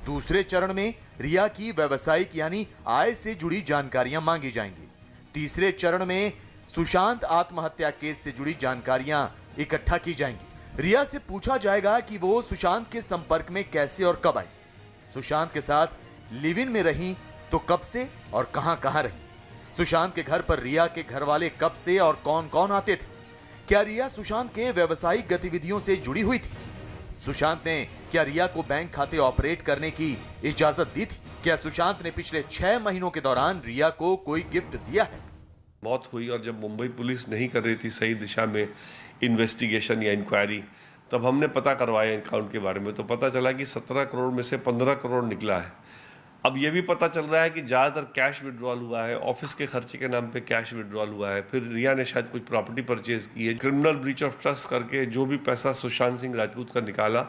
दूसरे चरण में रिया की व्यवसायिक यानी आय से जुड़ी जानकारियां मांगी जाएंगी। तीसरे चरण में सुशांत आत्महत्या केस से जुड़ी जानकारियां इकट्ठा की जाएंगी। रिया से पूछा जाएगा कि वो सुशांत के संपर्क में कैसे और कब आई, सुशांत के साथ लिव इन में रही तो कब से और कहां रही, सुशांत के घर पर रिया के घर वाले कब से और कौन कौन आते थे, क्या रिया सुशांत के व्यवसायिक गतिविधियों से जुड़ी हुई थी, सुशांत ने क्या रिया को बैंक खाते ऑपरेट करने की इजाजत दी थी, क्या सुशांत ने पिछले 6 महीनों के दौरान रिया को कोई गिफ्ट दिया है। मौत हुई और जब मुंबई पुलिस नहीं कर रही थी सही दिशा में इन्वेस्टिगेशन या इंक्वायरी, तब हमने पता करवाया अकाउंट के बारे में, तो पता चला कि 17 करोड़ में से 15 करोड़ निकला है। अब ये भी पता चल रहा है कि ज़्यादातर कैश विड्रॉल हुआ है, ऑफिस के खर्चे के नाम पे कैश विड्रॉल हुआ है। फिर रिया ने शायद कुछ प्रॉपर्टी परचेज की है। क्रिमिनल ब्रीच ऑफ ट्रस्ट करके जो भी पैसा सुशांत सिंह राजपूत का निकाला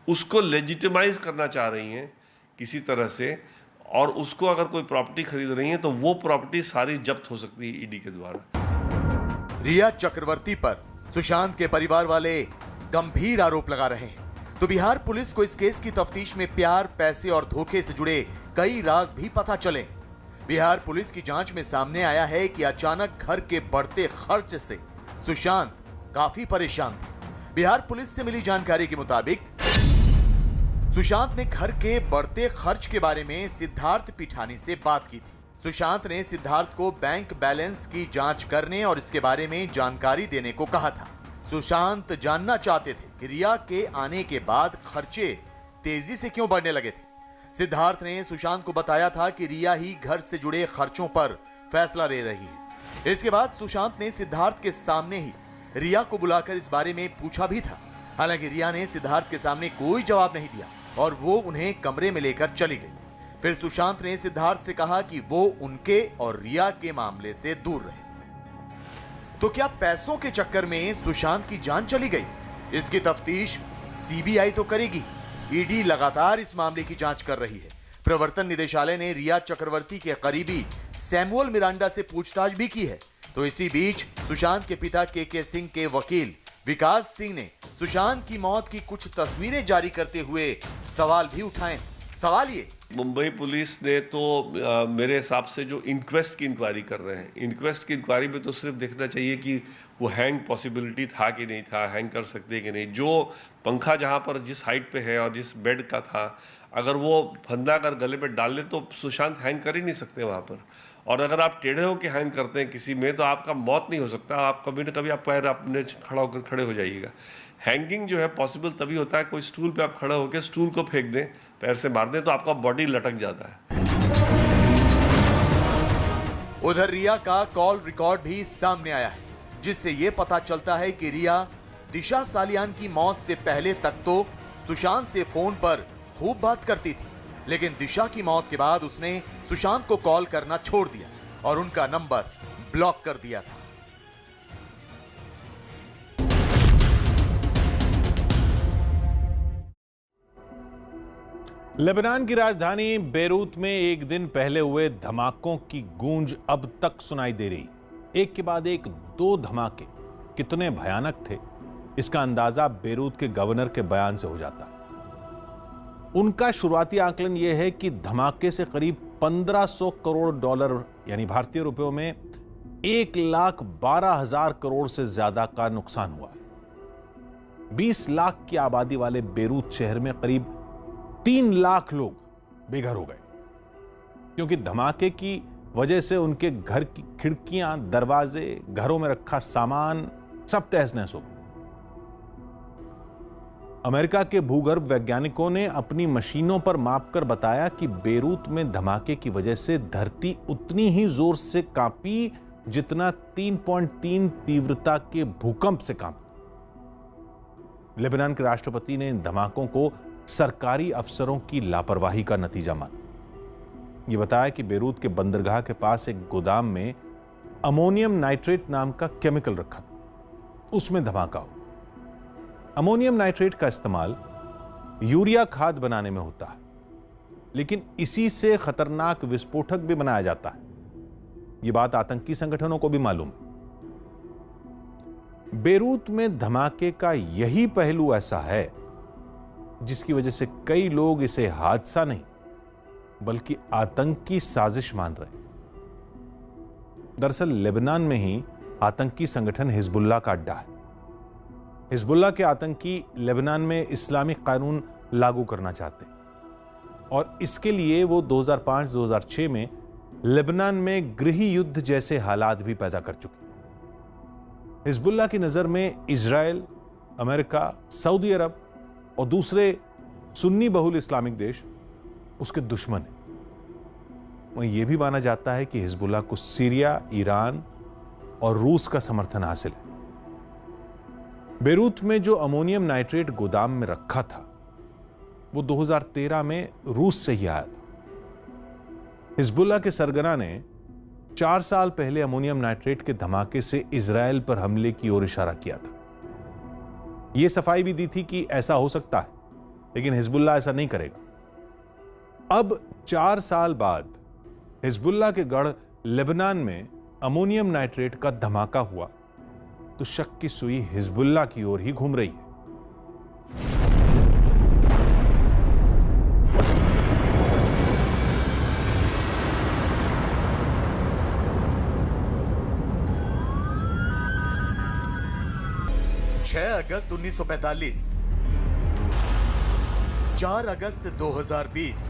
उसको लेजिटिमाइज करना चाह रही हैं किसी तरह से, और उसको अगर कोई प्रॉपर्टी खरीद रही है तो वो प्रॉपर्टी सारी जब्त हो सकती है ईडी के द्वारा। रिया चक्रवर्ती पर सुशांत के परिवार वाले गंभीर आरोप लगा रहे हैं, तो बिहार पुलिस को इस केस की तफ्तीश में प्यार, पैसे और धोखे से जुड़े कई राज भी पता चले। बिहार पुलिस की जांच में सामने आया है कि अचानक घर के बढ़ते खर्च से सुशांत काफी परेशान थे। बिहार पुलिस से मिली जानकारी के मुताबिक सुशांत ने घर के बढ़ते खर्च के बारे में सिद्धार्थ पिठानी से बात की थी। सुशांत ने सिद्धार्थ को बैंक बैलेंस की जांच करने और इसके बारे में जानकारी देने को कहा था। सुशांत जानना चाहते थे कि रिया के आने के बाद खर्चे तेजी से क्यों बढ़ने लगे थे। सिद्धार्थ ने सुशांत को बताया था कि रिया ही घर से जुड़े खर्चों पर फैसला ले रही है। इसके बाद सुशांत ने सिद्धार्थ के सामने ही रिया को बुलाकर इस बारे में पूछा भी था। हालांकि रिया ने सिद्धार्थ के सामने कोई जवाब नहीं दिया और वो उन्हें कमरे में लेकर चली गई। फिर सुशांत ने सिद्धार्थ से कहा कि वो उनके और रिया के मामले से दूर रहे। तो क्या पैसों के चक्कर में सुशांत की जान चली गई? इसकी तफ्तीश सीबीआई तो करेगी। ईडी लगातार इस मामले की जांच कर रही है। प्रवर्तन निदेशालय ने रिया चक्रवर्ती के करीबी सैमुअल मिरांडा से पूछताछ भी की है। तो इसी बीच सुशांत के पिता के सिंह के वकील विकास सिंह ने सुशांत की मौत की कुछ तस्वीरें जारी करते हुए सवाल भी उठाए। सवाल ये, मुंबई पुलिस ने तो मेरे हिसाब से जो इंक्वेस्ट की इंक्वायरी कर रहे हैं, इंक्वेस्ट की इंक्वायरी में तो सिर्फ देखना चाहिए कि वो हैंग पॉसिबिलिटी था कि नहीं था, हैंग कर सकते कि नहीं। जो पंखा जहाँ पर जिस हाइट पे है और जिस बेड का था, अगर वो फंदा अगर गले पे डाल ले तो सुशांत हैंग कर ही नहीं सकते वहाँ पर। और अगर आप टेढ़े होकर हैंग करते हैं किसी में तो आपका मौत नहीं हो सकता, आप कभी न कभी आप पैर अपने खड़ा होकर खड़े हो जाइएगा। हैंगिंग जो है पॉसिबल तभी होता है कोई स्टूल पे आप खड़े होकर स्टूल को फेंक दें, पैर से मार दें तो आपका बॉडी लटक जाता है। उधर रिया का कॉल रिकॉर्ड भी सामने आया है, जिससे यह पता चलता है कि रिया दिशा सालियान की मौत से पहले तक तो सुशांत से फोन पर खूब बात करती थी, लेकिन दिशा की मौत के बाद उसने सुशांत को कॉल करना छोड़ दिया और उनका नंबर ब्लॉक कर दिया था। लेबनान की राजधानी बेरूत में एक दिन पहले हुए धमाकों की गूंज अब तक सुनाई दे रही। एक के बाद एक 2 धमाके कितने भयानक थे, इसका अंदाजा बेरूत के गवर्नर के बयान से हो जाता। उनका शुरुआती आकलन यह है कि धमाके से करीब 1500 करोड़ डॉलर यानी भारतीय रुपयों में 1,12,000 करोड़ से ज्यादा का नुकसान हुआ। 20 लाख की आबादी वाले बेरूत शहर में करीब 3 लाख लोग बेघर हो गए, क्योंकि धमाके की वजह से उनके घर की खिड़कियां, दरवाजे, घरों में रखा सामान सब तहस नहस हो गए। अमेरिका के भूगर्भ वैज्ञानिकों ने अपनी मशीनों पर मापकर बताया कि बेरूत में धमाके की वजह से धरती उतनी ही जोर से कांपी जितना 3.3 तीव्रता के भूकंप से कांपा। लेबनान के राष्ट्रपति ने इन धमाकों को सरकारी अफसरों की लापरवाही का नतीजा माना। यह बताया कि बेरूत के बंदरगाह के पास एक गोदाम में अमोनियम नाइट्रेट नाम का केमिकल रखा था, उसमें धमाका हो। अमोनियम नाइट्रेट का इस्तेमाल यूरिया खाद बनाने में होता है, लेकिन इसी से खतरनाक विस्फोटक भी बनाया जाता है। यह बात आतंकी संगठनों को भी मालूम है। बेरूत में धमाके का यही पहलू ऐसा है जिसकी वजह से कई लोग इसे हादसा नहीं बल्कि आतंकी साजिश मान रहे हैं। दरअसल लेबनान में ही आतंकी संगठन हिजबुल्लाह का अड्डा है। हिजबुल्लाह के आतंकी लेबनान में इस्लामिक कानून लागू करना चाहते हैं और इसके लिए वो 2005-2006 में लेबनान में गृह युद्ध जैसे हालात भी पैदा कर चुके। हिजबुल्लाह की नजर में इजराइल, अमेरिका, सऊदी अरब और दूसरे सुन्नी बहुल इस्लामिक देश उसके दुश्मन हैं। वहीं यह भी माना जाता है कि हिजबुल्लाह को सीरिया, ईरान और रूस का समर्थन हासिल है। बेरूत में जो अमोनियम नाइट्रेट गोदाम में रखा था वो 2013 में रूस से ही आया था। हिजबुल्लाह के सरगना ने 4 साल पहले अमोनियम नाइट्रेट के धमाके से इजराइल पर हमले की ओर इशारा किया था। यह सफाई भी दी थी कि ऐसा हो सकता है, लेकिन हिजबुल्लाह ऐसा नहीं करेगा। अब 4 साल बाद हिजबुल्लाह के गढ़ लेबनान में अमोनियम नाइट्रेट का धमाका हुआ तो शक की सुई हिजबुल्लाह की ओर ही घूम रही है। अगस्त 1945, 4 अगस्त 2020।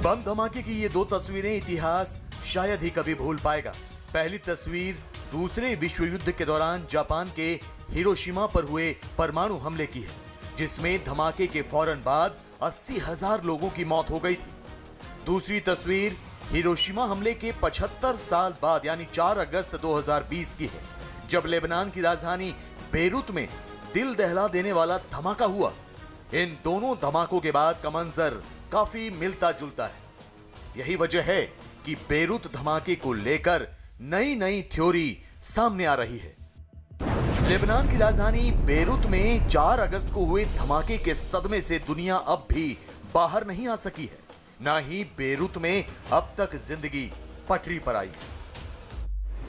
बम धमाके की ये 2 तस्वीरें इतिहास शायद ही कभी भूल पाएगा। पहली तस्वीर दूसरे विश्व युद्ध के दौरान जापान के हिरोशिमा पर हुए परमाणु हमले की है, जिसमें धमाके के फौरन बाद 80,000 लोगों की मौत हो गई थी। दूसरी तस्वीर हिरोशिमा हमले के 75 साल बाद यानी 4 अगस्त 2020 की है, जब लेबनान की राजधानी बेरूत में दिल दहला देने वाला धमाका हुआ। इन दोनों धमाकों के बाद का मंजर काफी मिलता जुलता है। यही वजह है कि बेरूत धमाके को लेकर नई नई थ्योरी सामने आ रही है। लेबनान की राजधानी बेरूत में 4 अगस्त को हुए धमाके के सदमे से दुनिया अब भी बाहर नहीं आ सकी है, ना ही बेरूत में अब तक जिंदगी पटरी पर आई है।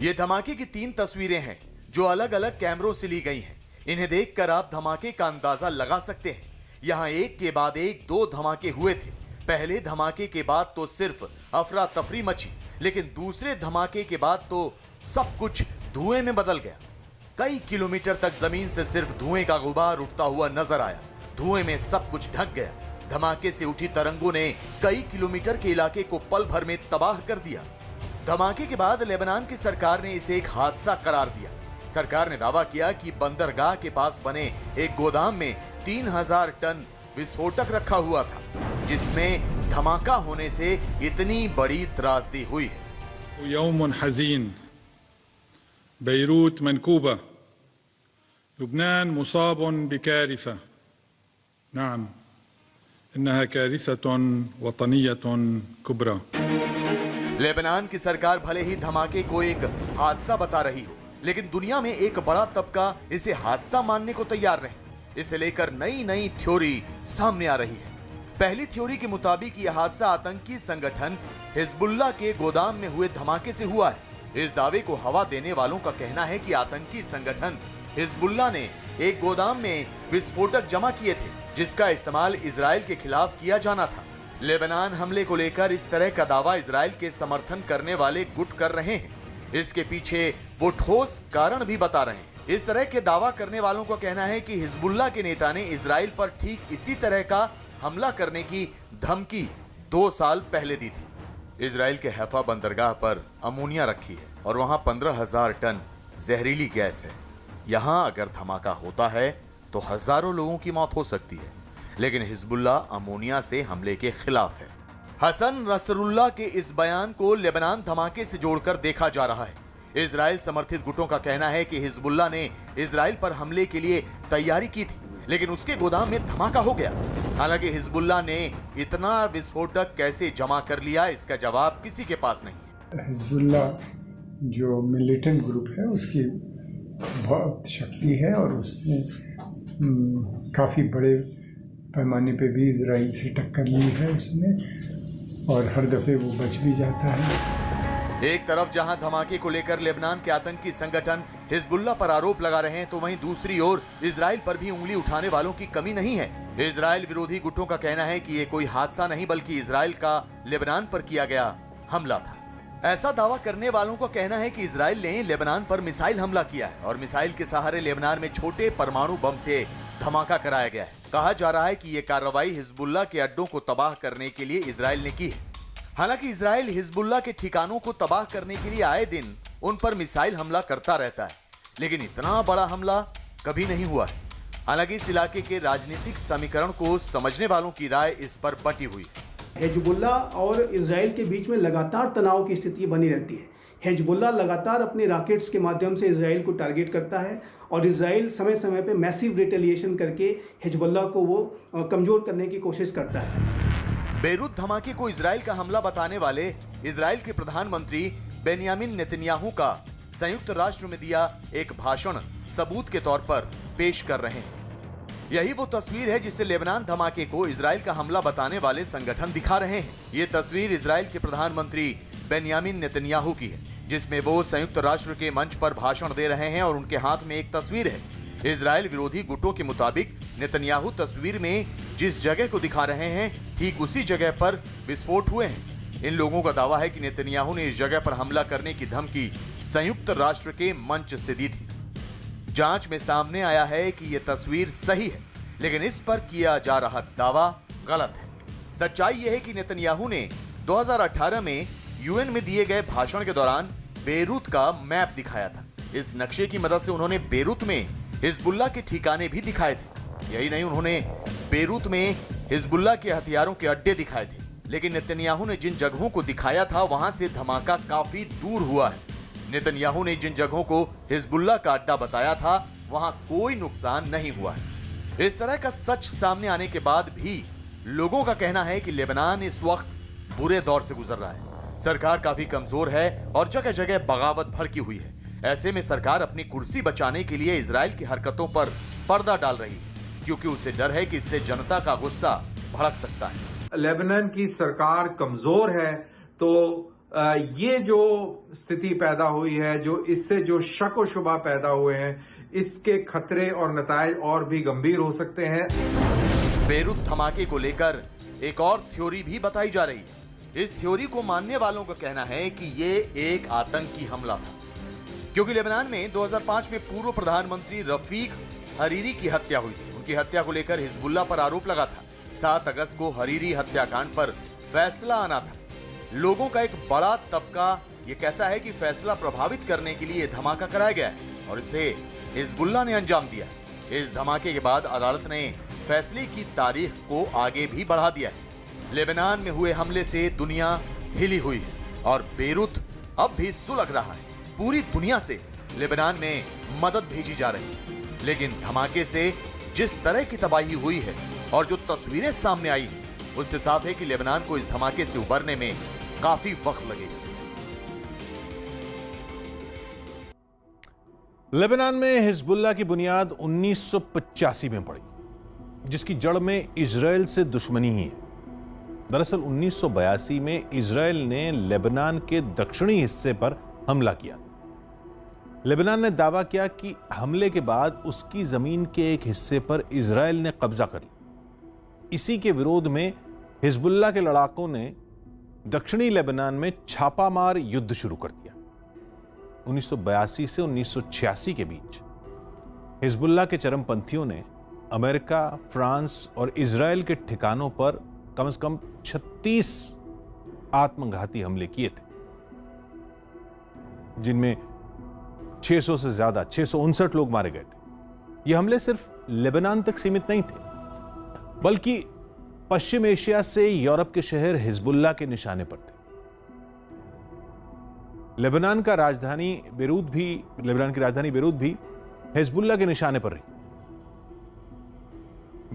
ये धमाके की 3 तस्वीरें हैं जो अलग अलग कैमरों से ली गई हैं। इन्हें देखकर आप धमाके का अंदाजा लगा सकते हैं। यहाँ एक के बाद एक 2 धमाके हुए थे। पहले धमाके के बाद तो सिर्फ अफरा तफरी मची, लेकिन दूसरे धमाके के बाद तो सब कुछ धुएं में बदल गया। कई किलोमीटर तक जमीन से सिर्फ धुएं का गुबार उठता हुआ नजर आया। धुएं में सब कुछ ढक गया। धमाके से उठी तरंगों ने कई किलोमीटर के इलाके को पल भर में तबाह कर दिया। धमाके के बाद लेबनान की सरकार ने इसे एक हादसा करार दिया। सरकार ने दावा किया कि बंदरगाह के पास बने एक गोदाम में 3000 टन विस्फोटक रखा हुआ था, जिसमें धमाका होने से इतनी बड़ी त्रासदी हुई है। यौम हज़ीन, बेरूत मनकूबा, लुबनान मुसाबुन बिकारिसा, नाम इन्नहा कारिसतुन वतनियतुन कुबरा। लेबनान की सरकार भले ही धमाके को एक हादसा बता रही हो, लेकिन दुनिया में एक बड़ा तबका इसे हादसा मानने को तैयार नहीं। इसे लेकर नई नई थ्योरी सामने आ रही है। पहली थ्योरी के मुताबिक यह हादसा आतंकी संगठन हिजबुल्लाह के गोदाम में हुए धमाके से हुआ है। इस दावे को हवा देने वालों का कहना है कि आतंकी संगठन हिजबुल्लाह ने एक गोदाम में विस्फोटक जमा किए थे, जिसका इस्तेमाल इजराइल के खिलाफ किया जाना था। लेबनान हमले को लेकर इस तरह का दावा इजराइल के समर्थन करने वाले गुट कर रहे हैं। इसके पीछे वो ठोस कारण भी बता रहे हैं। इस तरह के दावा करने वालों का कहना है कि हिजबुल्लाह के नेता ने इजराइल पर ठीक इसी तरह का हमला करने की धमकी 2 साल पहले दी थी। इजराइल के हैफा बंदरगाह पर अमोनिया रखी है और वहां 15,000 टन जहरीली गैस है। यहां अगर धमाका होता है तो हजारों लोगों की मौत हो सकती है, लेकिन हिजबुल्लाह अमोनिया से हमले के खिलाफ है। हसन नसरुल्लाह के इस बयान को लेबनान धमाके से जोड़कर देखा जा रहा है। इजराइल समर्थित गुटों का कहना है कि हिजबुल्लाह ने इजराइल पर हमले के लिए तैयारी की थी, लेकिन उसके गोदाम में धमाका हो गया। हालांकि हिजबुल्लाह ने इतना विस्फोटक कैसे जमा कर लिया, इसका जवाब किसी के पास नहीं। हिजबुल्लाह जो मिलिटेंट ग्रुप है उसकी बहुत शक्ति है और उसने काफ़ी बड़े पैमाने पे भी इजराइल से टक्कर ली है उसने, और हर दफे वो बच भी जाता है। एक तरफ जहां धमाके को लेकर लेबनान के आतंकी संगठन हिजबुल्लाह पर आरोप लगा रहे हैं, तो वहीं दूसरी ओर इजराइल पर भी उंगली उठाने वालों की कमी नहीं है। इजराइल विरोधी गुटों का कहना है कि ये कोई हादसा नहीं बल्कि इजराइल का लेबनान पर किया गया हमला था। ऐसा दावा करने वालों का कहना है कि इजराइल ने लेबनान पर मिसाइल हमला किया है और मिसाइल के सहारे लेबनान में छोटे परमाणु बम से धमाका कराया गया है। कहा जा रहा है कि यह कार्रवाई हिजबुल्लाह के अड्डों को तबाह करने के लिए इजराइल ने की है। हालांकि इजराइल हिजबुल्लाह के ठिकानों को तबाह करने के लिए आए दिन उन पर मिसाइल हमला करता रहता है, लेकिन इतना बड़ा हमला कभी नहीं हुआ है। हालांकि इस इलाके के राजनीतिक समीकरण को समझने वालों की राय इस पर बटी हुई है। हिजबुल्लाह और इजराइल के बीच में लगातार तनाव की स्थिति बनी रहती है। हिजबुल्लाह लगातार अपने रॉकेट्स के माध्यम से इजराइल को टारगेट करता है और इजराइल समय समय पे मैसिव रिटेलिएशन करके हिजबुल्लाह को वो कमजोर करने की कोशिश करता है। बेरूत धमाके को इजराइल का हमला बताने वाले इजराइल के प्रधानमंत्री बेन्यामिन नेतन्याहू का संयुक्त राष्ट्र में दिया एक भाषण सबूत के तौर पर पेश कर रहे हैं। यही वो तस्वीर है जिसे लेबनान धमाके को इजराइल का हमला बताने वाले संगठन दिखा रहे हैं। ये तस्वीर इजराइल के प्रधानमंत्री बेन्यामिन नेतन्याहू की है, जिसमें वो संयुक्त राष्ट्र के मंच पर भाषण दे रहे हैं और उनके हाथ में एक तस्वीर है। इजराइल विरोधी गुटों के मुताबिक नेतन्याहू तस्वीर में जिस जगह को दिखा रहे हैं ठीक उसी जगह पर विस्फोट हुए हैं। इन लोगों का दावा है कि नेतन्याहू ने इस जगह पर हमला करने की धमकी संयुक्त राष्ट्र के मंच से दी थी। जांच में सामने आया है कि यह तस्वीर सही है, लेकिन इस पर किया जा रहा दावा गलत है। सच्चाई यह है कि नेतन्याहू ने 2018 में यूएन में दिए गए भाषण के दौरान बेरूत का मैप दिखाया था। इस नक्शे की मदद से उन्होंने बेरूत में हिजबुल्लाह के ठिकाने भी दिखाए थे। यही नहीं, उन्होंने बेरूत में हिजबुल्लाह के हथियारों के अड्डे दिखाए थे। लेकिन नेतन्याहू ने जिन जगहों को दिखाया था वहां से धमाका काफी दूर हुआ है। नेतन्याहू ने जिन जगहों को हिजबुल्लाह का अड्डा बताया था वहां कोई नुकसान नहीं हुआ है। इस तरह का सच सामने आने के बाद भी लोगों का कहना है कि लेबनान इस वक्त बुरे दौर से गुजर रहा है। सरकार काफी कमजोर है और जगह जगह बगावत भड़की हुई है। ऐसे में सरकार अपनी कुर्सी बचाने के लिए इजराइल की हरकतों पर पर्दा डाल रही है, क्योंकि उसे डर है कि इससे जनता का गुस्सा भड़क सकता है। लेबनान की सरकार कमजोर है, तो ये जो स्थिति पैदा हुई है, जो इससे जो शक और शुबा पैदा हुए हैं, इसके खतरे और नतायज और भी गंभीर हो सकते हैं। बेरूत धमाके को लेकर एक और थ्योरी भी बताई जा रही है। इस थ्योरी को मानने वालों का कहना है कि ये एक आतंकी हमला था, क्योंकि लेबनान में 2005 में पूर्व प्रधानमंत्री रफीक हरीरी की हत्या हुई थी। उनकी हत्या को लेकर हिजबुल्लाह पर आरोप लगा था। 7 अगस्त को हरीरी हत्याकांड पर फैसला आना था। लोगों का एक बड़ा तबका ये कहता है कि फैसला प्रभावित करने के लिए धमाका कराया गया है और इसे हिजबुल्लाह ने अंजाम दिया। इस धमाके के बाद अदालत ने फैसले की तारीख को आगे भी बढ़ा दिया है। लेबनान में हुए हमले से दुनिया हिली हुई है और बेरूत अब भी सुलग रहा है। पूरी दुनिया से लेबनान में मदद भेजी जा रही है, लेकिन धमाके से जिस तरह की तबाही हुई है और जो तस्वीरें सामने आई हैं, उससे साफ है कि लेबनान को इस धमाके से उबरने में काफी वक्त लगेगा। लेबनान में हिजबुल्लाह की बुनियाद 1985 में पड़ी, जिसकी जड़ में इजराइल से दुश्मनी ही है। दरअसल 1982 में इजराइल ने लेबनान के दक्षिणी हिस्से पर हमला किया। लेबनान ने दावा किया कि हमले के बाद उसकी जमीन के एक हिस्से पर इजराइल ने कब्जा कर लिया। इसी के विरोध में हिजबुल्लाह के लड़ाकों ने दक्षिणी लेबनान में छापामार युद्ध शुरू कर दिया। 1982 से 1986 के बीच हिजबुल्लाह के चरमपंथियों ने अमेरिका, फ्रांस और इजराइल के ठिकानों पर कम से कम 36 आत्मघाती हमले किए थे, जिनमें 600 से ज्यादा 659 लोग मारे गए थे। ये हमले सिर्फ लेबनान तक सीमित नहीं थे, बल्कि पश्चिम एशिया से यूरोप के शहर हिजबुल्लाह के निशाने पर थे। लेबनान की राजधानी बेरूत भी हिजबुल्लाह के निशाने पर रही।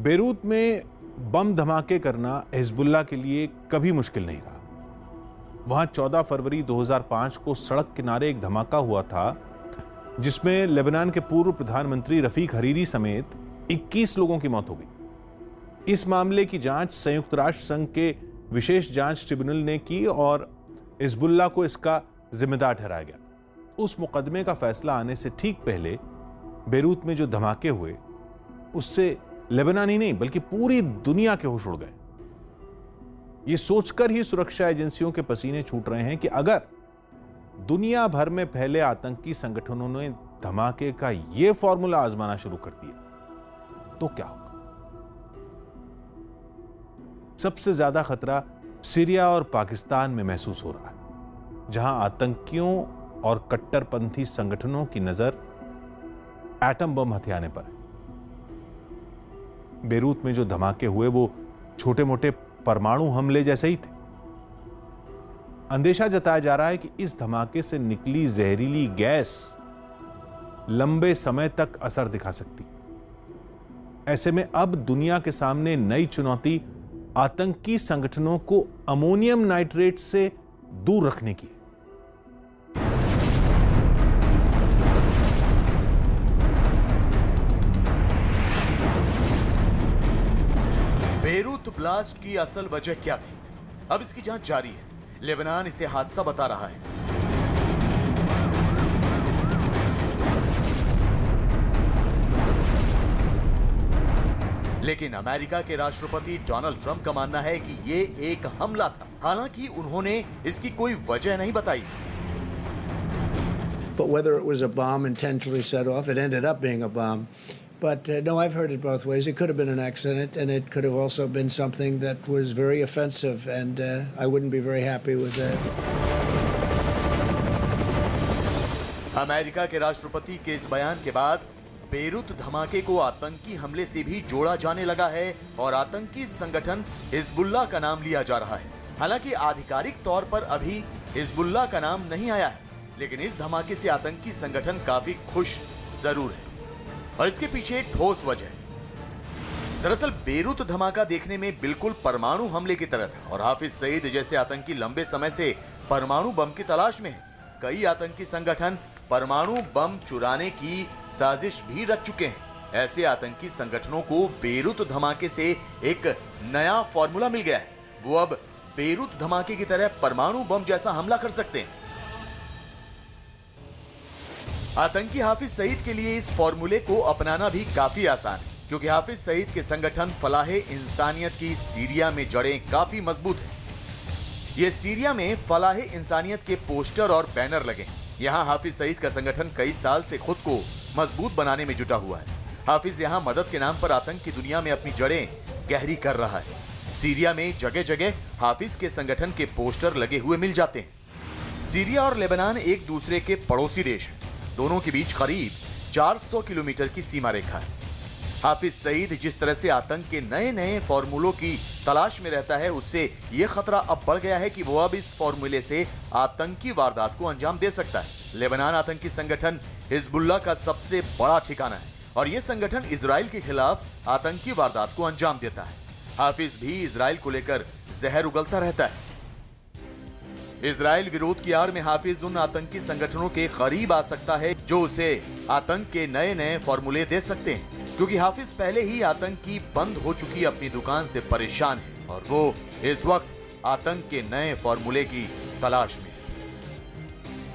बेरूत में बम धमाके करना हिजबुल्लाह के लिए कभी मुश्किल नहीं रहा। वहां 14 फरवरी 2005 को सड़क किनारे एक धमाका हुआ था, जिसमें लेबनान के पूर्व प्रधानमंत्री रफीक हरीरी समेत 21 लोगों की मौत हो गई। इस मामले की जांच संयुक्त राष्ट्र संघ के विशेष जांच ट्रिब्यूनल ने की और हिजबुल्लाह को इसका जिम्मेदार ठहराया गया। उस मुकदमे का फैसला आने से ठीक पहले बेरूत में जो धमाके हुए, उससे लेबनान ही नहीं बल्कि पूरी दुनिया के होश उड़ गए। ये सोचकर ही सुरक्षा एजेंसियों के पसीने छूट रहे हैं कि अगर दुनिया भर में फैले आतंकी संगठनों ने धमाके का यह फॉर्मूला आजमाना शुरू कर दिया तो क्या होगा। सबसे ज्यादा खतरा सीरिया और पाकिस्तान में महसूस हो रहा है, जहां आतंकियों और कट्टरपंथी संगठनों की नजर एटम बम हथियाने पर है। बेरूत में जो धमाके हुए वो छोटे मोटे परमाणु हमले जैसे ही थे। अंदेशा जताया जा रहा है कि इस धमाके से निकली जहरीली गैस लंबे समय तक असर दिखा सकती। ऐसे में अब दुनिया के सामने नई चुनौती आतंकी संगठनों को अमोनियम नाइट्रेट से दूर रखने की। बेरूत ब्लास्ट की असल वजह क्या थी, अब इसकी जांच जारी है। लेबनान इसे हादसा बता रहा है। लेकिन अमेरिका के राष्ट्रपति डोनाल्ड ट्रंप का मानना है कि ये एक हमला था, हालांकि उन्होंने इसकी कोई वजह नहीं बताई। But whether it was a bomb intentionally set off, it ended up being a bomb. But no, I've heard it both ways. It could have been an accident, and it could have also been something that was very offensive, and I wouldn't be very happy with that. America के राष्ट्रपति के इस बयान के बाद Beirut धमाके को आतंकी हमले से भी जोड़ा जाने लगा है और आतंकी संगठन हिजबुल्लाह का नाम लिया जा रहा है। हालांकि आधिकारिक तौर पर अभी हिजबुल्लाह का नाम नहीं आया है, लेकिन इस धमाके से आतंकी संगठन काफी खुश जरूर है और इसके पीछे एक ठोस वजह है। दरअसल बेरूत धमाका देखने में बिल्कुल परमाणु हमले की तरह था और हाफिज सईद जैसे आतंकी लंबे समय से परमाणु बम की तलाश में है। कई आतंकी संगठन परमाणु बम चुराने की साजिश भी रच चुके हैं। ऐसे आतंकी संगठनों को बेरूत धमाके से एक नया फॉर्मूला मिल गया है। वो अब बेरूत धमाके की तरह परमाणु बम जैसा हमला कर सकते हैं। आतंकी हाफिज सईद के लिए इस फॉर्मूले को अपनाना भी काफी आसान है, क्योंकि हाफिज सईद के संगठन फलाहे इंसानियत की सीरिया में जड़ें काफी मजबूत हैं। ये सीरिया में फलाहे इंसानियत के पोस्टर और बैनर लगे। यहाँ हाफिज सईद का संगठन कई साल से खुद को मजबूत बनाने में जुटा हुआ है। हाफिज यहाँ मदद के नाम पर आतंक की दुनिया में अपनी जड़ें गहरी कर रहा है। सीरिया में जगह जगह हाफिज के संगठन के पोस्टर लगे हुए मिल जाते हैं। सीरिया और लेबनान एक दूसरे के पड़ोसी देश हैं। दोनों के बीच करीब 400 किलोमीटर की सीमा रेखा है। हाफिज सईद जिस तरह से आतंक के नए नए फॉर्मूलों की तलाश में रहता है, उससे यह खतरा अब बढ़ गया है कि वो अब इस फॉर्मूले से आतंकी वारदात को अंजाम दे सकता है। लेबनान आतंकी संगठन हिजबुल्लाह का सबसे बड़ा ठिकाना है और यह संगठन इजराइल के खिलाफ आतंकी वारदात को अंजाम देता है। हाफिज भी इजराइल को लेकर जहर उगलता रहता है। इजराइल विरोध की आड़ में हाफिज उन आतंकी संगठनों के करीब आ सकता है जो उसे आतंक के नए नए फॉर्मूले दे सकते हैं, क्योंकि हाफिज पहले ही आतंक की बंद हो चुकी अपनी दुकान से परेशान है और वो इस वक्त आतंक के नए फॉर्मूले की तलाश में है।